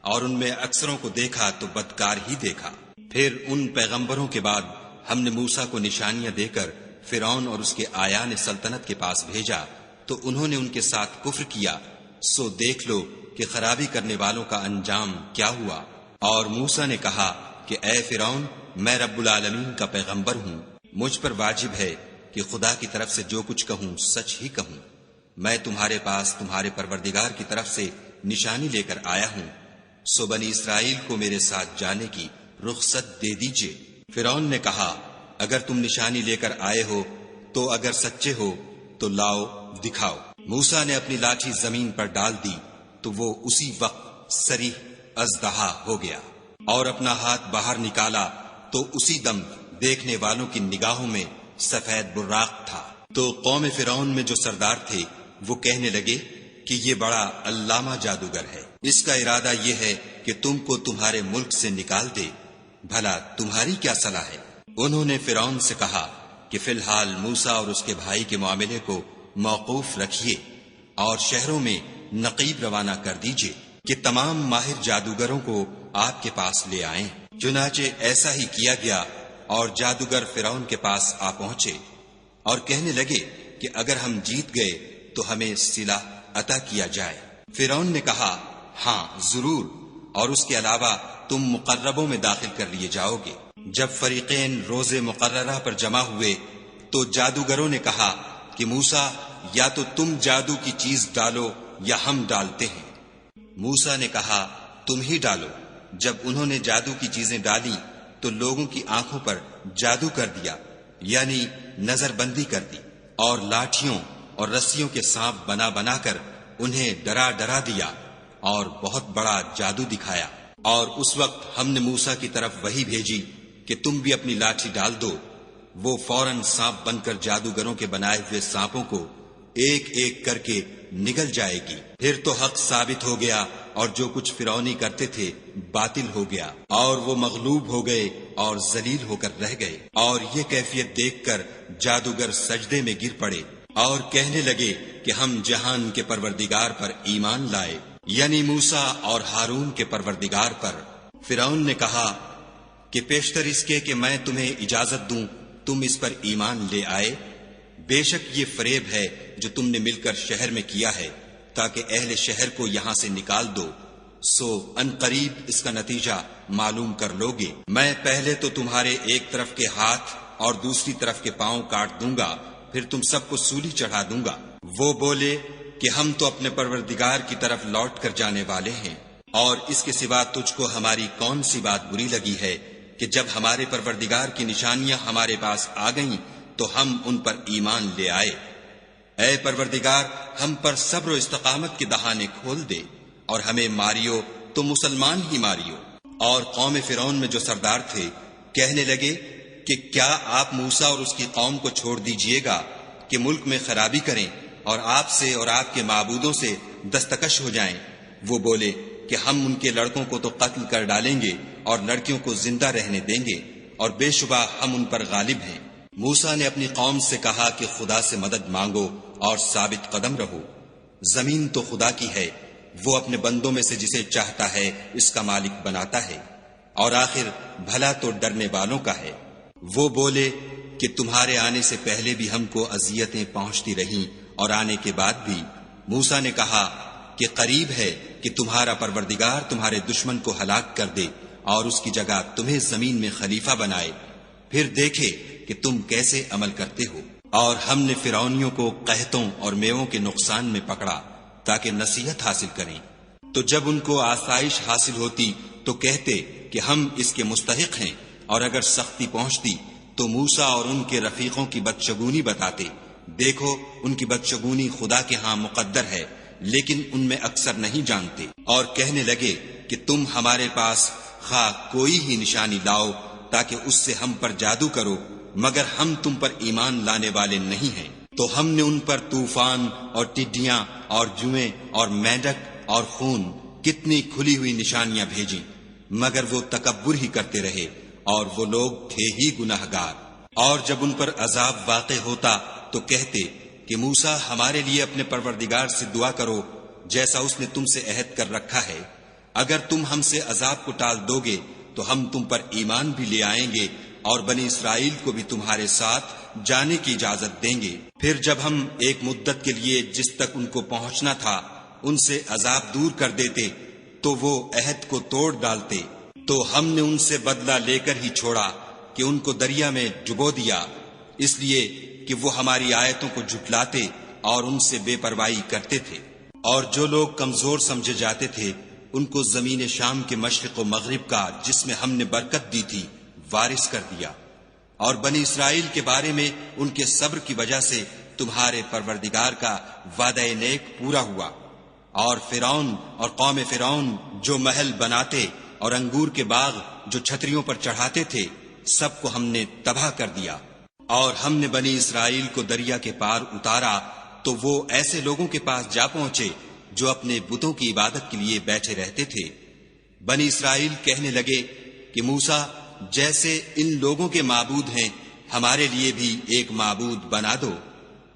اور ان میں اکثروں کو دیکھا تو بدکار ہی دیکھا۔ پھر ان پیغمبروں کے بعد ہم نے موسیٰ کو نشانیاں دے کر فرعون اور اس کے آیان سلطنت کے پاس بھیجا تو انہوں نے ان کے ساتھ کفر کیا، سو دیکھ لو کہ خرابی کرنے والوں کا انجام کیا ہوا۔ اور موسیٰ نے کہا کہ اے فرعون، میں رب العالمین کا پیغمبر ہوں، مجھ پر واجب ہے کہ خدا کی طرف سے جو کچھ کہوں سچ ہی کہوں۔ میں تمہارے پاس تمہارے پروردگار کی طرف سے نشانی لے کر آیا ہوں، سو بنی اسرائیل کو میرے ساتھ جانے کی رخصت دے دیجئے۔ فرعون نے کہا اگر تم نشانی لے کر آئے ہو تو اگر سچے ہو تو لاؤ دکھاؤ۔ موسیٰ نے اپنی لاٹھی زمین پر ڈال دی تو وہ اسی وقت صریح اژدہا ہو گیا، اور اپنا ہاتھ باہر نکالا تو اسی دم دیکھنے والوں کی نگاہوں میں سفید براق تھا۔ تو قوم فرعون میں جو سردار تھے وہ کہنے لگے کہ یہ بڑا علامہ جادوگر ہے، اس کا ارادہ یہ ہے کہ تم کو تمہارے ملک سے نکال دے، بھلا تمہاری کیا صلاح ہے؟ انہوں نے فرعون سے کہا کہ فی الحال موسیٰ اور اس کے بھائی کے معاملے کو موقوف رکھیے اور شہروں میں نقیب روانہ کر دیجئے کہ تمام ماہر جادوگروں کو آپ کے پاس لے آئیں۔ چنانچہ ایسا ہی کیا گیا اور جادوگر فرعون کے پاس آ پہنچے اور کہنے لگے کہ اگر ہم جیت گئے تو ہمیں صلہ عطا کیا جائے۔ فرعون نے کہا ہاں ضرور، اور اس کے علاوہ تم مقربوں میں داخل کر لیے جاؤ گے۔ جب فریقین روز مقررہ پر جمع ہوئے تو جادوگروں نے کہا کہ موسیٰ یا تو تم جادو کی چیز ڈالو یا ہم ڈالتے ہیں۔ موسیٰ نے کہا تم ہی ڈالو۔ جب انہوں نے جادو کی چیزیں ڈالی تو لوگوں کی آنکھوں پر جادو کر دیا، یعنی نظر بندی کر دی، اور لاٹھیوں اور رسیوں کے سانپ بنا بنا کر انہیں ڈرا ڈرا دیا اور بہت بڑا جادو دکھایا۔ اور اس وقت ہم نے موسیٰ کی طرف وحی بھیجی کہ تم بھی اپنی لاٹھی ڈال دو۔ وہ فوراً سانپ بن کر جادوگروں کے بنائے ہوئے سانپوں کو ایک ایک کر کے نگل جائے گی۔ پھر تو حق ثابت ہو گیا اور جو کچھ فرعونی کرتے تھے باطل ہو گیا، اور وہ مغلوب ہو گئے اور ذلیل ہو کر رہ گئے۔ اور یہ کیفیت دیکھ کر جادوگر سجدے میں گر پڑے اور کہنے لگے کہ ہم جہان کے پروردگار پر ایمان لائے، یعنی موسیٰ اور ہارون کے پروردگار پر۔ فرعون نے کہا کہ پیشتر اس کے کہ میں تمہیں اجازت دوں تم اس پر ایمان لے آئے، بے شک یہ فریب ہے جو تم نے مل کر شہر میں کیا ہے تاکہ اہل شہر کو یہاں سے نکال دو، سو ان قریب اس کا نتیجہ معلوم کر لوگے۔ میں پہلے تو تمہارے ایک طرف کے ہاتھ اور دوسری طرف کے پاؤں کاٹ دوں گا، پھر تم سب کو سولی چڑھا دوں گا۔ وہ بولے کہ ہم تو اپنے پروردگار کی طرف لوٹ کر جانے والے ہیں، اور اس کے سوا تجھ کو ہماری کون سی بات بری لگی ہے کہ جب ہمارے پروردگار کی نشانیاں ہمارے پاس آ گئیں تو ہم ان پر ایمان لے آئے۔ اے پروردگار ہم پر صبر و استقامت کے دہانے کھول دے اور ہمیں ماریو تو مسلمان ہی ماریو۔ اور قوم فرعون میں جو سردار تھے کہنے لگے کہ کیا آپ موسیٰ اور اس کی قوم کو چھوڑ دیجئے گا کہ ملک میں خرابی کریں اور آپ سے اور آپ کے معبودوں سے دستکش ہو جائیں؟ وہ بولے کہ ہم ان کے لڑکوں کو تو قتل کر ڈالیں گے اور لڑکیوں کو زندہ رہنے دیں گے، اور بے شبہ ہم ان پر غالب ہیں۔ موسیٰ نے اپنی قوم سے کہا کہ خدا سے مدد مانگو اور ثابت قدم رہو۔ زمین تو خدا کی ہے، وہ اپنے بندوں میں سے جسے چاہتا ہے اس کا مالک بناتا ہے، اور آخر بھلا تو ڈرنے والوں کا ہے۔ وہ بولے کہ تمہارے آنے سے پہلے بھی ہم کو اذیتیں پہنچتی رہیں اور آنے کے بعد بھی۔ موسیٰ نے کہا کہ قریب ہے کہ تمہارا پروردگار تمہارے دشمن کو ہلاک کر دے اور اس کی جگہ تمہیں زمین میں خلیفہ بنائے، پھر دیکھے کہ تم کیسے عمل کرتے ہو۔ اور ہم نے فرعونیوں کو قحطوں اور میووں کے نقصان میں پکڑا تاکہ نصیحت حاصل کریں، تو جب ان کو آسائش حاصل ہوتی تو کہتے کہ ہم اس کے مستحق ہیں، اور اگر سختی پہنچتی تو موسیٰ اور ان کے رفیقوں کی بدشگونی بتاتے۔ دیکھو ان کی بدشگونی خدا کے ہاں مقدر ہے، لیکن ان میں اکثر نہیں جانتے۔ اور کہنے لگے کہ تم ہمارے پاس خواہ کوئی ہی نشانی لاؤ تاکہ اس سے ہم پر جادو کرو، مگر ہم تم پر ایمان لانے والے نہیں ہیں۔ تو ہم نے ان پر طوفان اور ٹڈیاں اور جوئیں اور مینڈک اور خون کتنی کھلی ہوئی نشانیاں بھیجیں، مگر وہ تکبر ہی کرتے رہے، اور وہ لوگ تھے ہی گناہگار۔ اور جب ان پر عذاب واقع ہوتا تو کہتے کہ موسیٰ ہمارے لیے اپنے پروردگار سے دعا کرو جیسا اس نے تم سے عہد کر رکھا ہے، اگر تم ہم سے عذاب کو ٹال دو گے تو ہم تم پر ایمان بھی لے آئیں گے اور بنی اسرائیل کو بھی تمہارے ساتھ جانے کی اجازت دیں گے۔ پھر جب ہم ایک مدت کے لیے جس تک ان کو پہنچنا تھا ان سے عذاب دور کر دیتے تو وہ عہد کو توڑ ڈالتے، تو ہم نے ان سے بدلہ لے کر ہی چھوڑا کہ ان کو دریا میں ڈبو دیا، اس لیے کہ وہ ہماری آیتوں کو جھٹلاتے اور ان سے بے پرواہی کرتے تھے۔ اور جو لوگ کمزور سمجھے جاتے تھے ان کو زمین شام کے مشرق و مغرب کا جس میں ہم نے برکت دی تھی وارث کر دیا۔ اور بنی اسرائیل کے بارے میں ان کے صبر کی وجہ سے تمہارے پروردگار کا وعدہ نیک پورا ہوا۔ اور فرعون اور قوم فرعون جو محل بناتے اور انگور کے باغ جو چھتریوں پر چڑھاتے تھے سب کو ہم نے تباہ کر دیا۔ اور ہم نے بنی اسرائیل کو دریا کے پار اتارا تو وہ ایسے لوگوں کے پاس جا پہنچے جو اپنے بتوں کی عبادت کے لیے بیٹھے رہتے تھے۔ بنی اسرائیل کہنے لگے کہ موسیٰ جیسے ان لوگوں کے معبود ہیں ہمارے لیے بھی ایک معبود بنا دو۔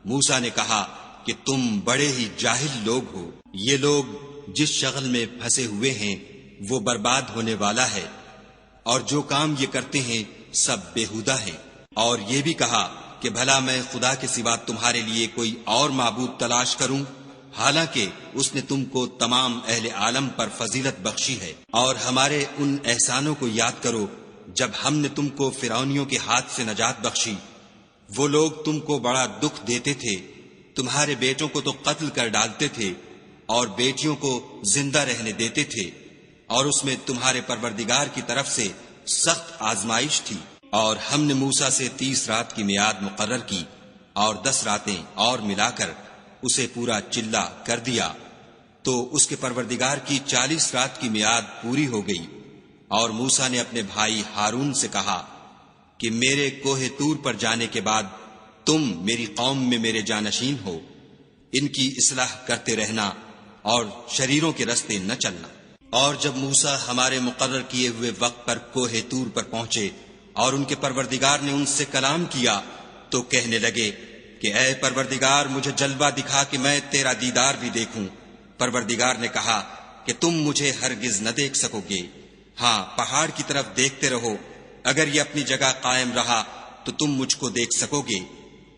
موسیٰ نے کہا کہ تم بڑے ہی جاہل لوگ ہو، یہ لوگ جس شغل میں پھنسے ہوئے ہیں وہ برباد ہونے والا ہے۔ اور جو کام یہ کرتے ہیں سب بیہودہ ہیں۔ اور یہ بھی کہا کہ بھلا میں خدا کے سوا تمہارے لیے کوئی اور معبود تلاش کروں، حالانکہ اس نے تم کو تمام اہل عالم پر فضیلت بخشی ہے۔ اور ہمارے ان احسانوں کو یاد کرو جب ہم نے تم کو فرعونیوں کے ہاتھ سے نجات بخشی۔ وہ لوگ تم کو بڑا دکھ دیتے تھے، تمہارے بیٹوں کو تو قتل کر ڈالتے تھے اور بیٹیوں کو زندہ رہنے دیتے تھے، اور اس میں تمہارے پروردگار کی طرف سے سخت آزمائش تھی۔ اور ہم نے موسیٰ سے 30 رات کی میعاد مقرر کی اور 10 راتیں اور ملا کر اسے پورا چلہ کر دیا، تو اس کے پروردگار کی 40 رات کی میعاد پوری ہو گئی۔ اور موسیٰ نے اپنے بھائی ہارون سے کہا کہ میرے کوہ طور پر جانے کے بعد تم میری قوم میں میرے جانشین ہو، ان کی اصلاح کرتے رہنا اور شریروں کے رستے نہ چلنا۔ اور جب موسیٰ ہمارے مقرر کیے ہوئے وقت پر کوہ طور پر پہنچے اور ان کے پروردگار نے ان سے کلام کیا تو کہنے لگے کہ اے پروردگار مجھے جلوہ دکھا کہ میں تیرا دیدار بھی دیکھوں۔ پروردگار نے کہا کہ تم مجھے ہرگز نہ دیکھ سکو گے، ہاں پہاڑ کی طرف دیکھتے رہو، اگر یہ اپنی جگہ قائم رہا تو تم مجھ کو دیکھ سکو گے۔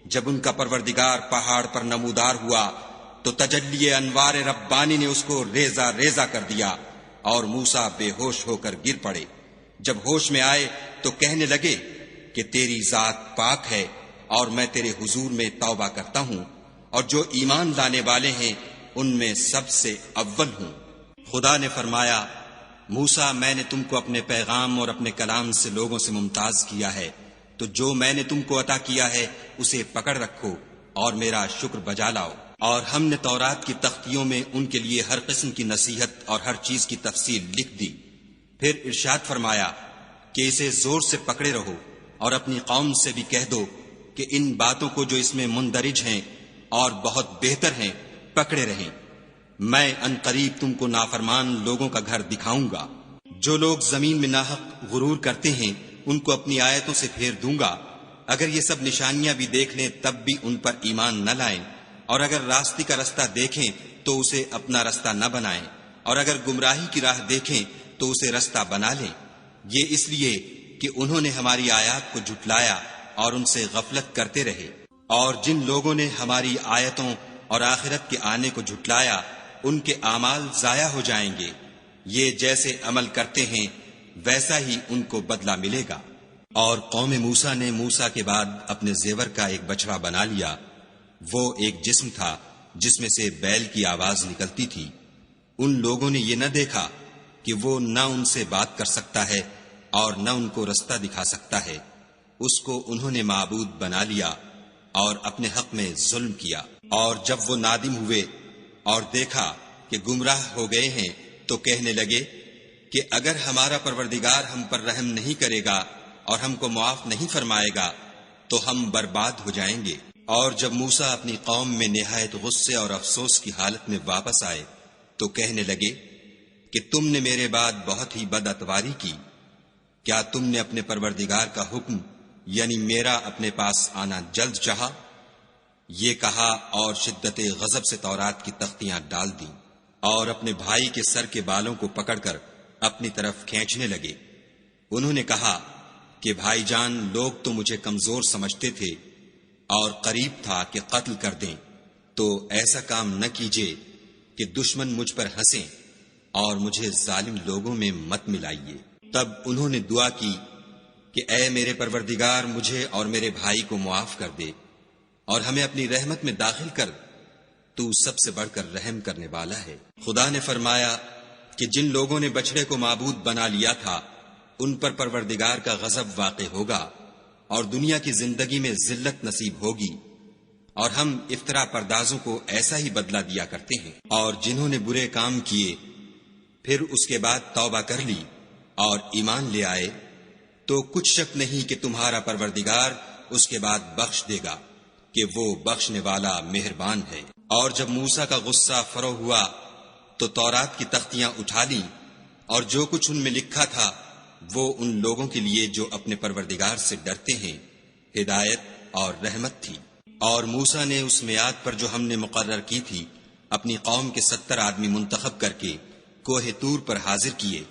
جب ان کا پروردگار پہاڑ پر نمودار ہوا تو تجلی انوار ربانی نے اس کو ریزہ ریزہ کر دیا اور موسیٰ بے ہوش ہو کر گر پڑے۔ جب ہوش میں آئے تو کہنے لگے کہ تیری ذات پاک ہے اور میں تیرے حضور میں توبہ کرتا ہوں، اور جو ایمان لانے والے ہیں ان میں سب سے اول ہوں۔ خدا نے فرمایا موسیٰ میں نے تم کو اپنے پیغام اور اپنے کلام سے لوگوں سے ممتاز کیا ہے، تو جو میں نے تم کو عطا کیا ہے اسے پکڑ رکھو اور میرا شکر بجا لاؤ۔ اور ہم نے تورات کی تختیوں میں ان کے لیے ہر قسم کی نصیحت اور ہر چیز کی تفصیل لکھ دی۔ پھر ارشاد فرمایا کہ اسے زور سے پکڑے رہو اور اپنی قوم سے بھی کہہ دو کہ ان باتوں کو جو اس میں مندرج ہیں اور بہت بہتر ہیں پکڑے رہیں۔ میں ان قریب تم کو نافرمان لوگوں کا گھر دکھاؤں گا۔ جو لوگ زمین میں ناحق غرور کرتے ہیں ان کو اپنی آیتوں سے پھیر دوں گا۔ اگر یہ سب نشانیاں بھی دیکھ لیں تب بھی ان پر ایمان نہ لائیں، اور اگر راستے کا رستہ دیکھیں تو اسے اپنا رستہ نہ بنائیں، اور اگر گمراہی کی راہ دیکھیں تو اسے رستہ بنا لیں۔ یہ اس لیے کہ انہوں نے ہماری آیات کو جھٹلایا اور ان سے غفلت کرتے رہے۔ اور جن لوگوں نے ہماری آیتوں اور آخرت کے آنے کو جھٹلایا ان کے اعمال ضائع ہو جائیں گے۔ یہ جیسے عمل کرتے ہیں ویسا ہی ان کو بدلہ ملے گا۔ اور قوم موسیٰ نے موسیٰ کے بعد اپنے زیور کا ایک بچڑا بنا لیا۔ وہ ایک جسم تھا جس میں سے بیل کی آواز نکلتی تھی۔ ان لوگوں نے یہ نہ دیکھا کہ وہ نہ ان سے بات کر سکتا ہے اور نہ ان کو رستہ دکھا سکتا ہے۔ اس کو انہوں نے معبود بنا لیا اور اپنے حق میں ظلم کیا۔ اور جب وہ نادم ہوئے اور دیکھا کہ گمراہ ہو گئے ہیں تو کہنے لگے کہ اگر ہمارا پروردگار ہم پر رحم نہیں کرے گا اور ہم کو معاف نہیں فرمائے گا تو ہم برباد ہو جائیں گے۔ اور جب موسیٰ اپنی قوم میں نہایت غصے اور افسوس کی حالت میں واپس آئے تو کہنے لگے کہ تم نے میرے بعد بہت ہی بد اتواری کی۔ کیا تم نے اپنے پروردگار کا حکم یعنی میرا اپنے پاس آنا جلد چاہا؟ یہ کہا اور شدت غضب سے تورات کی تختیاں ڈال دیں اور اپنے بھائی کے سر کے بالوں کو پکڑ کر اپنی طرف کھینچنے لگے۔ انہوں نے کہا کہ بھائی جان لوگ تو مجھے کمزور سمجھتے تھے اور قریب تھا کہ قتل کر دیں، تو ایسا کام نہ کیجیے کہ دشمن مجھ پر ہنسیں اور مجھے ظالم لوگوں میں مت ملائیے۔ تب انہوں نے دعا کی کہ اے میرے پروردگار مجھے اور میرے بھائی کو معاف کر دے اور ہمیں اپنی رحمت میں داخل کر، تو سب سے بڑھ کر رحم کرنے والا ہے۔ خدا نے فرمایا کہ جن لوگوں نے بچڑے کو معبود بنا لیا تھا ان پر پروردگار کا غضب واقع ہوگا اور دنیا کی زندگی میں ذلت نصیب ہوگی، اور ہم افطرا پردازوں کو ایسا ہی بدلہ دیا کرتے ہیں۔ اور جنہوں نے برے کام کیے پھر اس کے بعد توبہ کر لی اور ایمان لے آئے تو کچھ شک نہیں کہ تمہارا پروردگار اس کے بعد بخش دے گا کہ وہ بخشنے والا مہربان ہے۔ اور جب موسیٰ کا غصہ فرو ہوا تو تورات کی تختیاں اٹھا لیں، اور جو کچھ ان میں لکھا تھا وہ ان لوگوں کے لیے جو اپنے پروردگار سے ڈرتے ہیں ہدایت اور رحمت تھی۔ اور موسیٰ نے اس میعاد پر جو ہم نے مقرر کی تھی اپنی قوم کے 70 آدمی منتخب کر کے کوہ طور پر حاضر کیے،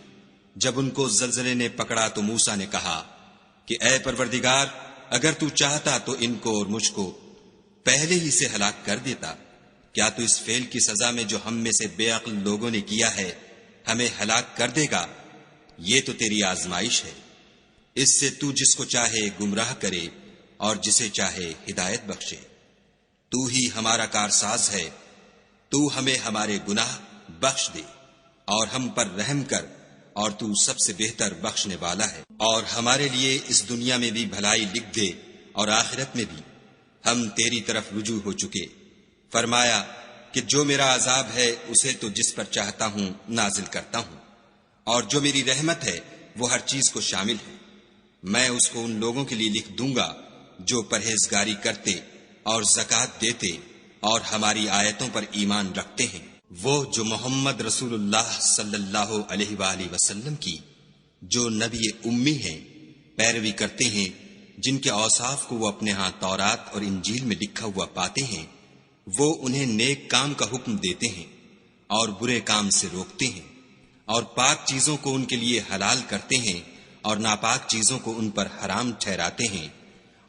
جب ان کو زلزلے نے پکڑا تو موسیٰ نے کہا کہ اے پروردگار، اگر تو چاہتا تو ان کو اور مجھ کو پہلے ہی سے ہلاک کر دیتا۔ کیا تو اس فعل کی سزا میں جو ہم میں سے بے عقل لوگوں نے کیا ہے ہمیں ہلاک کر دے گا؟ یہ تو تیری آزمائش ہے، اس سے تو جس کو چاہے گمراہ کرے اور جسے چاہے ہدایت بخشے۔ تو ہی ہمارا کارساز ہے، تو ہمیں ہمارے گناہ بخش دے اور ہم پر رحم کر، اور تو سب سے بہتر بخشنے والا ہے۔ اور ہمارے لیے اس دنیا میں بھی بھلائی لکھ دے اور آخرت میں بھی، ہم تیری طرف رجوع ہو چکے۔ فرمایا کہ جو میرا عذاب ہے اسے تو جس پر چاہتا ہوں نازل کرتا ہوں، اور جو میری رحمت ہے وہ ہر چیز کو شامل ہے۔ میں اس کو ان لوگوں کے لیے لکھ دوں گا جو پرہیزگاری کرتے اور زکوٰۃ دیتے اور ہماری آیتوں پر ایمان رکھتے ہیں، وہ جو محمد رسول اللہ صلی اللہ علیہ وآلہ وسلم کی، جو نبی امی ہیں، پیروی کرتے ہیں، جن کے اوصاف کو وہ اپنے ہاں تورات اور انجیل میں لکھا ہوا پاتے ہیں۔ وہ انہیں نیک کام کا حکم دیتے ہیں اور برے کام سے روکتے ہیں، اور پاک چیزوں کو ان کے لیے حلال کرتے ہیں اور ناپاک چیزوں کو ان پر حرام ٹھہراتے ہیں،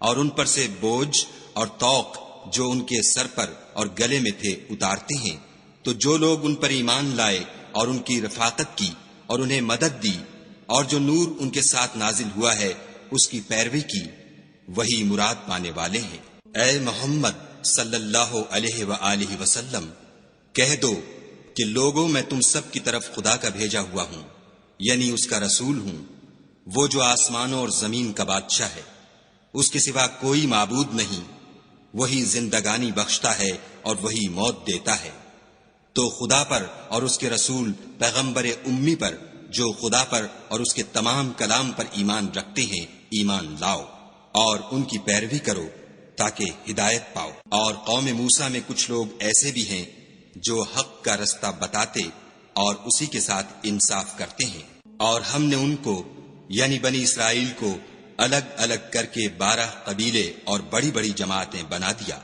اور ان پر سے بوجھ اور طوق جو ان کے سر پر اور گلے میں تھے اتارتے ہیں۔ تو جو لوگ ان پر ایمان لائے اور ان کی رفاقت کی اور انہیں مدد دی، اور جو نور ان کے ساتھ نازل ہوا ہے اس کی پیروی کی، وہی مراد پانے والے ہیں۔ اے محمد صلی اللہ علیہ وآلہ وسلم، کہہ دو کہ لوگوں، میں تم سب کی طرف خدا کا بھیجا ہوا ہوں، یعنی اس کا رسول ہوں، وہ جو آسمانوں اور زمین کا بادشاہ ہے، اس کے سوا کوئی معبود نہیں، وہی زندگانی بخشتا ہے اور وہی موت دیتا ہے۔ تو خدا پر اور اس کے رسول پیغمبر امی پر، جو خدا پر اور اس کے تمام کلام پر ایمان رکھتے ہیں، ایمان لاؤ اور ان کی پیروی کرو تاکہ ہدایت پاؤ۔ اور قوم موسیٰ میں کچھ لوگ ایسے بھی ہیں جو حق کا رستہ بتاتے اور اسی کے ساتھ انصاف کرتے ہیں، اور ہم نے ان کو یعنی بنی اسرائیل کو الگ الگ کر کے 12 قبیلے اور بڑی بڑی جماعتیں بنا دیا۔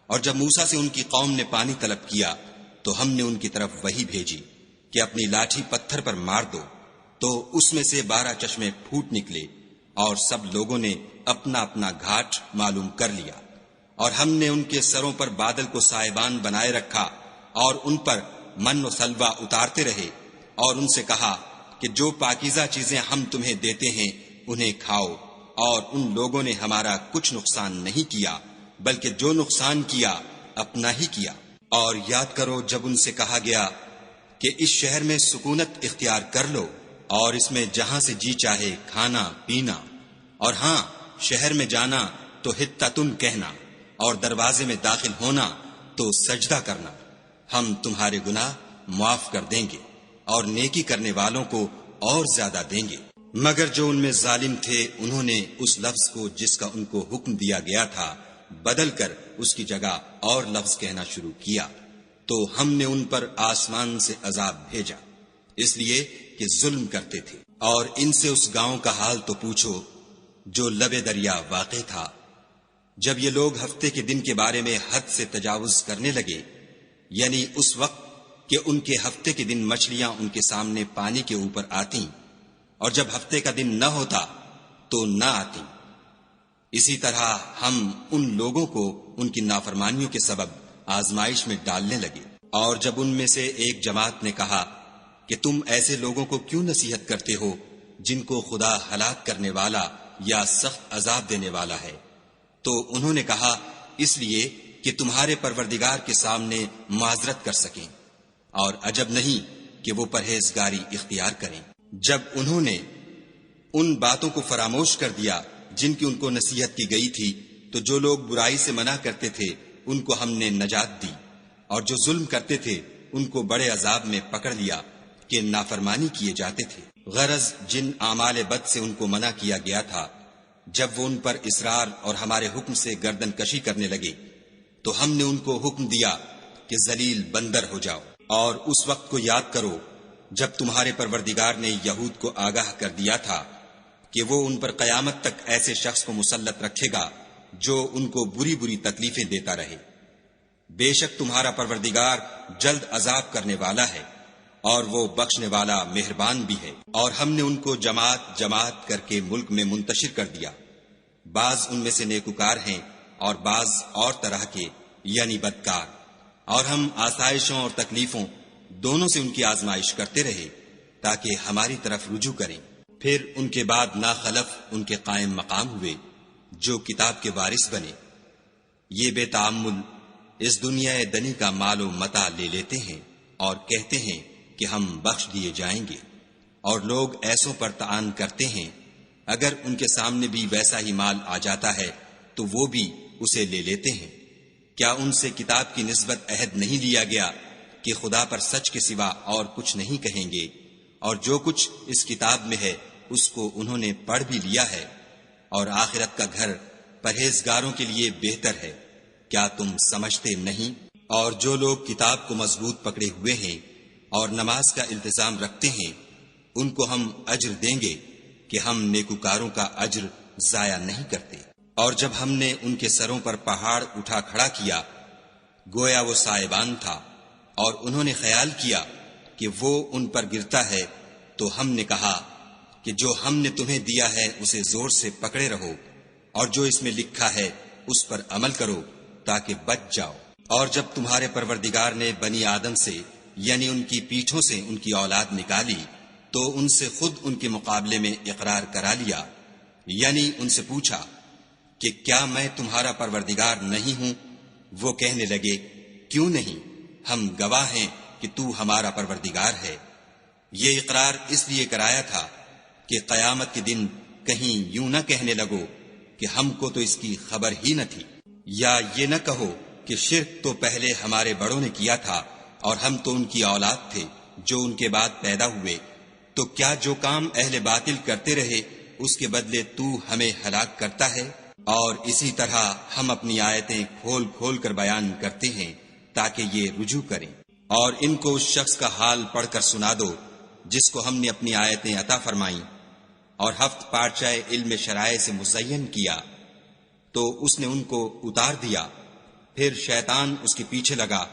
اور جب موسیٰ سے ان کی قوم نے پانی طلب کیا تو ہم نے ان کی طرف وحی بھیجی کہ اپنی لاٹھی پتھر پر مار دو، تو اس میں سے 12 چشمے پھوٹ نکلے، اور سب لوگوں نے اپنا اپنا گھاٹ معلوم کر لیا۔ اور ہم نے ان کے سروں پر بادل کو سائبان بنائے رکھا اور ان پر من و سلوہ اتارتے رہے، اور ان سے کہا کہ جو پاکیزہ چیزیں ہم تمہیں دیتے ہیں انہیں کھاؤ۔ اور ان لوگوں نے ہمارا کچھ نقصان نہیں کیا، بلکہ جو نقصان کیا اپنا ہی کیا۔ اور یاد کرو جب ان سے کہا گیا کہ اس شہر میں سکونت اختیار کر لو اور اس میں جہاں سے جی چاہے کھانا پینا، اور ہاں شہر میں جانا تو حطتن کہنا، اور دروازے میں داخل ہونا تو سجدہ کرنا، ہم تمہارے گناہ معاف کر دیں گے اور نیکی کرنے والوں کو اور زیادہ دیں گے۔ مگر جو ان میں ظالم تھے انہوں نے اس لفظ کو جس کا ان کو حکم دیا گیا تھا بدل کر اس کی جگہ اور لفظ کہنا شروع کیا، تو ہم نے ان پر آسمان سے عذاب بھیجا، اس لیے کہ ظلم کرتے تھے۔ اور ان سے اس گاؤں کا حال تو پوچھو جو لبے دریا واقع تھا۔ جب یہ لوگ ہفتے کے دن کے بارے میں حد سے تجاوز کرنے لگے، یعنی اس وقت کہ ان کے ہفتے کے دن مچھلیاں ان کے سامنے پانی کے اوپر آتیں، اور جب ہفتے کا دن نہ ہوتا تو نہ آتیں، اسی طرح ہم ان لوگوں کو ان کی نافرمانیوں کے سبب آزمائش میں ڈالنے لگے۔ اور جب ان میں سے ایک جماعت نے کہا کہ تم ایسے لوگوں کو کیوں نصیحت کرتے ہو جن کو خدا ہلاک کرنے والا یا سخت عذاب دینے والا ہے، تو انہوں نے کہا اس لیے کہ تمہارے پروردگار کے سامنے معذرت کر سکیں، اور عجب نہیں کہ وہ پرہیزگاری اختیار کریں۔ جب انہوں نے ان باتوں کو فراموش کر دیا جن کی ان کو نصیحت کی گئی تھی، تو جو لوگ برائی سے منع کرتے تھے ان کو ہم نے نجات دی، اور جو ظلم کرتے تھے ان کو بڑے عذاب میں پکڑ لیا کہ نافرمانی کیے جاتے تھے۔ غرض جن اعمال بد سے ان کو منع کیا گیا تھا، جب وہ ان پر اصرار اور ہمارے حکم سے گردن کشی کرنے لگے تو ہم نے ان کو حکم دیا کہ ذلیل بندر ہو جاؤ۔ اور اس وقت کو یاد کرو جب تمہارے پروردگار نے یہود کو آگاہ کر دیا تھا کہ وہ ان پر قیامت تک ایسے شخص کو مسلط رکھے گا جو ان کو بری بری تکلیفیں دیتا رہے۔ بے شک تمہارا پروردگار جلد عذاب کرنے والا ہے اور وہ بخشنے والا مہربان بھی ہے۔ اور ہم نے ان کو جماعت جماعت کر کے ملک میں منتشر کر دیا، بعض ان میں سے نیکوکار ہیں اور بعض اور طرح کے یعنی بدکار، اور ہم آسائشوں اور تکلیفوں دونوں سے ان کی آزمائش کرتے رہے تاکہ ہماری طرف رجوع کریں۔ پھر ان کے بعد ناخلف ان کے قائم مقام ہوئے جو کتاب کے وارث بنے، یہ بے تعمل اس دنیا دنی کا مال و متاع لے لیتے ہیں اور کہتے ہیں کہ ہم بخش دیے جائیں گے، اور لوگ ایسوں پر طعن کرتے ہیں اگر ان کے سامنے بھی ویسا ہی مال آ جاتا ہے تو وہ بھی اسے لے لیتے ہیں۔ کیا ان سے کتاب کی نسبت عہد نہیں لیا گیا کہ خدا پر سچ کے سوا اور کچھ نہیں کہیں گے، اور جو کچھ اس کتاب میں ہے اس کو انہوں نے پڑھ بھی لیا ہے، اور آخرت کا گھر پرہیزگاروں کے لیے بہتر ہے، کیا تم سمجھتے نہیں؟ اور جو لوگ کتاب کو مضبوط پکڑے ہوئے ہیں اور نماز کا التزام رکھتے ہیں ان کو ہم اجر دیں گے کہ ہم نیکوکاروں کا اجر ضائع نہیں کرتے۔ اور جب ہم نے ان کے سروں پر پہاڑ اٹھا کھڑا کیا گویا وہ سائبان تھا، اور انہوں نے خیال کیا کہ وہ ان پر گرتا ہے، تو ہم نے کہا کہ جو ہم نے تمہیں دیا ہے اسے زور سے پکڑے رہو، اور جو اس میں لکھا ہے اس پر عمل کرو تاکہ بچ جاؤ۔ اور جب تمہارے پروردگار نے بنی آدم سے یعنی ان کی پیٹھوں سے ان کی اولاد نکالی تو ان سے خود ان کے مقابلے میں اقرار کرا لیا، یعنی ان سے پوچھا کہ کیا میں تمہارا پروردگار نہیں ہوں؟ وہ کہنے لگے کیوں نہیں، ہم گواہ ہیں کہ تو ہمارا پروردگار ہے۔ یہ اقرار اس لیے کرایا تھا کہ قیامت کے دن کہیں یوں نہ کہنے لگو کہ ہم کو تو اس کی خبر ہی نہ تھی، یا یہ نہ کہو کہ شرک تو پہلے ہمارے بڑوں نے کیا تھا اور ہم تو ان کی اولاد تھے جو ان کے بعد پیدا ہوئے، تو کیا جو کام اہل باطل کرتے رہے اس کے بدلے تو ہمیں ہلاک کرتا ہے؟ اور اسی طرح ہم اپنی آیتیں کھول کھول کر بیان کرتے ہیں تاکہ یہ رجوع کریں۔ اور ان کو اس شخص کا حال پڑھ کر سنا دو جس کو ہم نے اپنی آیتیں عطا فرمائیں اور ہفت پارچہ علم شرائع سے مزین کیا، تو اس نے ان کو اتار دیا، پھر شیطان اس کے پیچھے لگا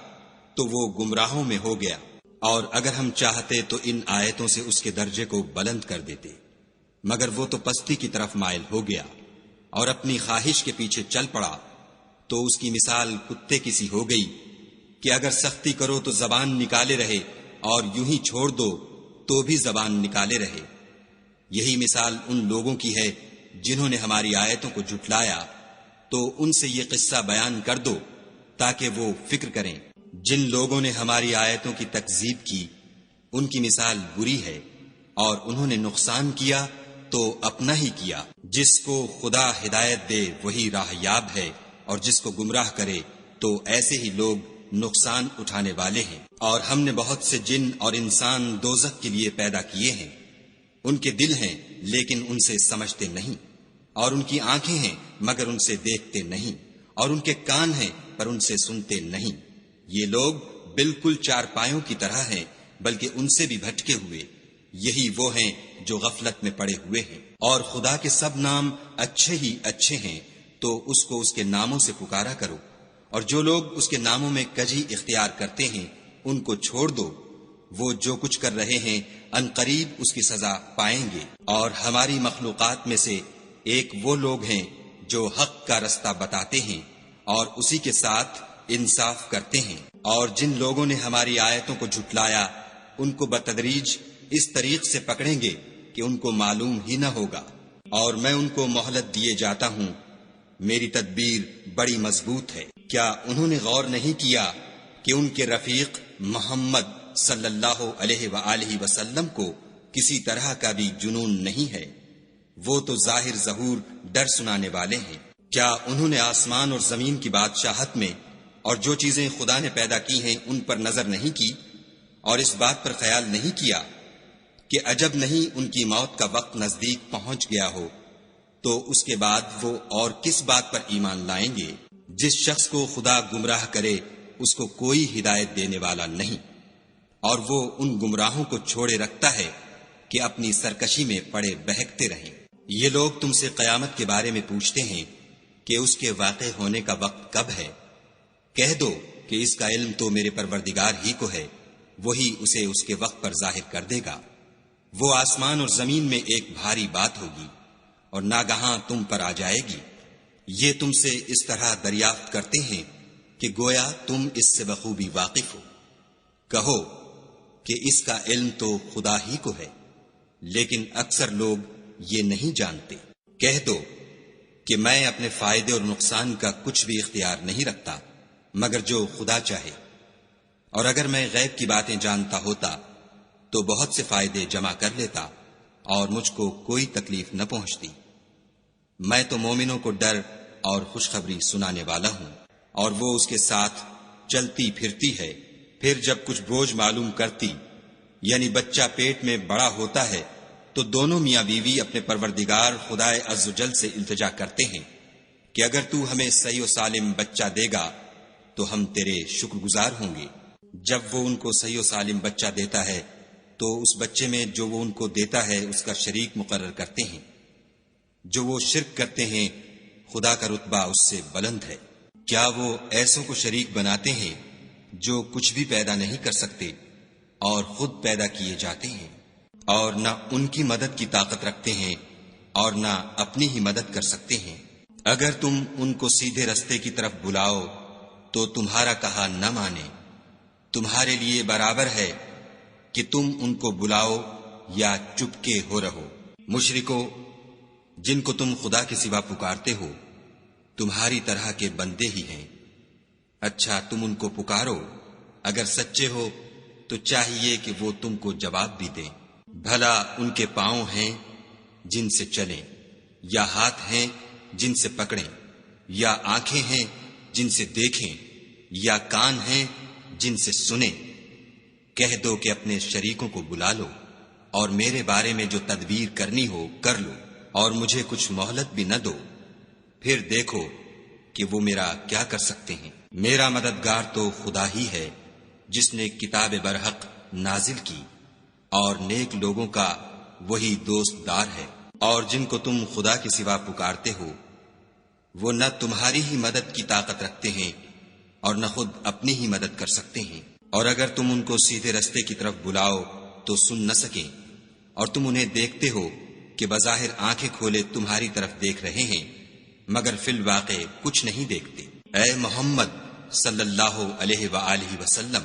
تو وہ گمراہوں میں ہو گیا۔ اور اگر ہم چاہتے تو ان آیتوں سے اس کے درجے کو بلند کر دیتے، مگر وہ تو پستی کی طرف مائل ہو گیا اور اپنی خواہش کے پیچھے چل پڑا، تو اس کی مثال کتے کی سی ہو گئی کہ اگر سختی کرو تو زبان نکالے رہے اور یوں ہی چھوڑ دو تو بھی زبان نکالے رہے۔ یہی مثال ان لوگوں کی ہے جنہوں نے ہماری آیتوں کو جھٹلایا، تو ان سے یہ قصہ بیان کر دو تاکہ وہ فکر کریں۔ جن لوگوں نے ہماری آیتوں کی تکذیب کی ان کی مثال بری ہے، اور انہوں نے نقصان کیا تو اپنا ہی کیا۔ جس کو خدا ہدایت دے وہی راہ یاب ہے، اور جس کو گمراہ کرے تو ایسے ہی لوگ نقصان اٹھانے والے ہیں۔ اور ہم نے بہت سے جن اور انسان دوزخ کے لیے پیدا کیے ہیں، ان کے دل ہیں لیکن ان سے سمجھتے نہیں، اور ان کی آنکھیں ہیں مگر ان سے دیکھتے نہیں، اور ان کے کان ہیں پر ان سے سنتے نہیں۔ یہ لوگ بالکل چارپایوں کی طرح ہیں بلکہ ان سے بھی بھٹکے ہوئے، یہی وہ ہیں جو غفلت میں پڑے ہوئے ہیں۔ اور خدا کے سب نام اچھے ہی اچھے ہیں، تو اس کو اس کے ناموں سے پکارا کرو، اور جو لوگ اس کے ناموں میں کجی اختیار کرتے ہیں ان کو چھوڑ دو، وہ جو کچھ کر رہے ہیں عنقریب اس کی سزا پائیں گے۔ اور ہماری مخلوقات میں سے ایک وہ لوگ ہیں جو حق کا رستہ بتاتے ہیں اور اسی کے ساتھ انصاف کرتے ہیں۔ اور جن لوگوں نے ہماری آیتوں کو جھٹلایا ان کو بتدریج اس طریق سے پکڑیں گے کہ ان کو معلوم ہی نہ ہوگا، اور میں ان کو مہلت دیے جاتا ہوں، میری تدبیر بڑی مضبوط ہے۔ کیا انہوں نے غور نہیں کیا کہ ان کے رفیق محمد صلی اللہ علیہ وآلہ وسلم کو کسی طرح کا بھی جنون نہیں ہے، وہ تو ظاہر ظہور ڈر سنانے والے ہیں۔ کیا انہوں نے آسمان اور زمین کی بادشاہت میں اور جو چیزیں خدا نے پیدا کی ہیں ان پر نظر نہیں کی، اور اس بات پر خیال نہیں کیا کہ عجب نہیں ان کی موت کا وقت نزدیک پہنچ گیا ہو، تو اس کے بعد وہ اور کس بات پر ایمان لائیں گے؟ جس شخص کو خدا گمراہ کرے اس کو کوئی ہدایت دینے والا نہیں، اور وہ ان گمراہوں کو چھوڑے رکھتا ہے کہ اپنی سرکشی میں پڑے بہکتے رہیں۔ یہ لوگ تم سے قیامت کے بارے میں پوچھتے ہیں کہ اس کے واقع ہونے کا وقت کب ہے؟ کہہ دو کہ اس کا علم تو میرے پروردگار ہی کو ہے، وہی اسے اس کے وقت پر ظاہر کر دے گا۔ وہ آسمان اور زمین میں ایک بھاری بات ہوگی اور ناگہاں تم پر آ جائے گی۔ یہ تم سے اس طرح دریافت کرتے ہیں کہ گویا تم اس سے بخوبی واقف ہو۔ کہو کہ اس کا علم تو خدا ہی کو ہے، لیکن اکثر لوگ یہ نہیں جانتے۔ کہہ دو کہ میں اپنے فائدے اور نقصان کا کچھ بھی اختیار نہیں رکھتا مگر جو خدا چاہے، اور اگر میں غیب کی باتیں جانتا ہوتا تو بہت سے فائدے جمع کر لیتا اور مجھ کو کوئی تکلیف نہ پہنچتی۔ میں تو مومنوں کو ڈر اور خوشخبری سنانے والا ہوں، اور وہ اس کے ساتھ چلتی پھرتی ہے۔ پھر جب کچھ بوجھ معلوم کرتی، یعنی بچہ پیٹ میں بڑا ہوتا ہے، تو دونوں میاں بیوی اپنے پروردگار خدائے عز و جل سے التجا کرتے ہیں کہ اگر تو ہمیں صحیح و سالم بچہ دے گا تو ہم تیرے شکر گزار ہوں گے۔ جب وہ ان کو صحیح و سالم بچہ دیتا ہے تو اس بچے میں جو وہ ان کو دیتا ہے اس کا شریک مقرر کرتے ہیں۔ جو وہ شرک کرتے ہیں خدا کا رتبہ اس سے بلند ہے۔ کیا وہ ایسوں کو شریک بناتے ہیں جو کچھ بھی پیدا نہیں کر سکتے اور خود پیدا کیے جاتے ہیں، اور نہ ان کی مدد کی طاقت رکھتے ہیں اور نہ اپنی ہی مدد کر سکتے ہیں۔ اگر تم ان کو سیدھے رستے کی طرف بلاؤ تو تمہارا کہا نہ مانے۔ تمہارے لیے برابر ہے کہ تم ان کو بلاؤ یا چپکے ہو رہو۔ مشرکو، جن کو تم خدا کے سوا پکارتے ہو تمہاری طرح کے بندے ہی ہیں۔ اچھا تم ان کو پکارو، اگر سچے ہو تو چاہیے کہ وہ تم کو جواب بھی دیں۔ بھلا ان کے پاؤں ہیں جن سے چلیں، یا ہاتھ ہیں جن سے پکڑیں، یا آنکھیں ہیں جن سے دیکھیں، یا کان ہیں جن سے سنیں؟ کہہ دو کہ اپنے شریکوں کو بلا لو اور میرے بارے میں جو تدبیر کرنی ہو کر لو، اور مجھے کچھ مہلت بھی نہ دو، پھر دیکھو کہ وہ میرا کیا کر سکتے ہیں۔ میرا مددگار تو خدا ہی ہے جس نے کتاب برحق نازل کی، اور نیک لوگوں کا وہی دوست دار ہے۔ اور جن کو تم خدا کے سوا پکارتے ہو وہ نہ تمہاری ہی مدد کی طاقت رکھتے ہیں اور نہ خود اپنی ہی مدد کر سکتے ہیں۔ اور اگر تم ان کو سیدھے رستے کی طرف بلاؤ تو سن نہ سکیں، اور تم انہیں دیکھتے ہو کہ بظاہر آنکھیں کھولے تمہاری طرف دیکھ رہے ہیں مگر فی الواقع کچھ نہیں دیکھتے۔ اے محمد صلی اللہ علیہ وآلہ وسلم،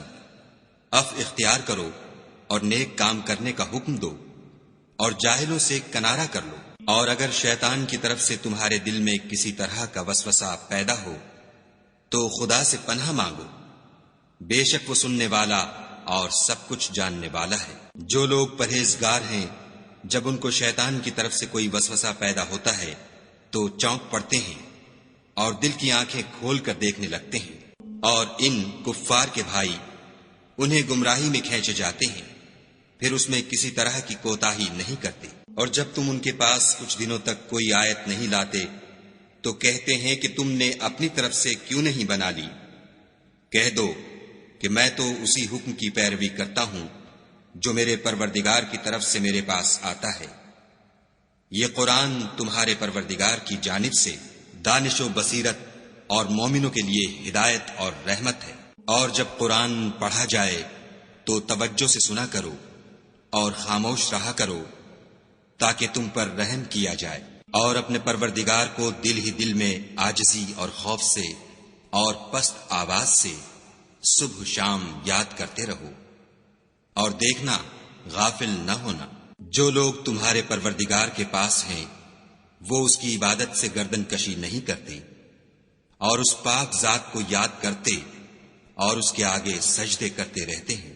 عفو اختیار کرو اور نیک کام کرنے کا حکم دو، اور جاہلوں سے کنارہ کر لو۔ اور اگر شیطان کی طرف سے تمہارے دل میں کسی طرح کا وسوسہ پیدا ہو تو خدا سے پناہ مانگو، بے شک وہ سننے والا اور سب کچھ جاننے والا ہے۔ جو لوگ پرہیزگار ہیں جب ان کو شیطان کی طرف سے کوئی وسوسہ پیدا ہوتا ہے تو چونک پڑتے ہیں اور دل کی آنکھیں کھول کر دیکھنے لگتے ہیں، اور ان کفار کے بھائی انہیں گمراہی میں کھینچے جاتے ہیں، پھر اس میں کسی طرح کی کوتاہی نہیں کرتے۔ اور جب تم ان کے پاس کچھ دنوں تک کوئی آیت نہیں لاتے تو کہتے ہیں کہ تم نے اپنی طرف سے کیوں نہیں بنا لی۔ کہہ دو کہ میں تو اسی حکم کی پیروی کرتا ہوں جو میرے پروردگار کی طرف سے میرے پاس آتا ہے۔ یہ قرآن تمہارے پروردگار کی جانب سے دانش و بصیرت اور مومنوں کے لیے ہدایت اور رحمت ہے۔ اور جب قرآن پڑھا جائے تو توجہ سے سنا کرو اور خاموش رہا کرو تاکہ تم پر رحم کیا جائے، اور اپنے پروردگار کو دل ہی دل میں عاجزی اور خوف سے اور پست آواز سے صبح شام یاد کرتے رہو، اور دیکھنا غافل نہ ہونا۔ جو لوگ تمہارے پروردگار کے پاس ہیں وہ اس کی عبادت سے گردن کشی نہیں کرتے اور اس پاک ذات کو یاد کرتے اور اس کے آگے سجدے کرتے رہتے ہیں۔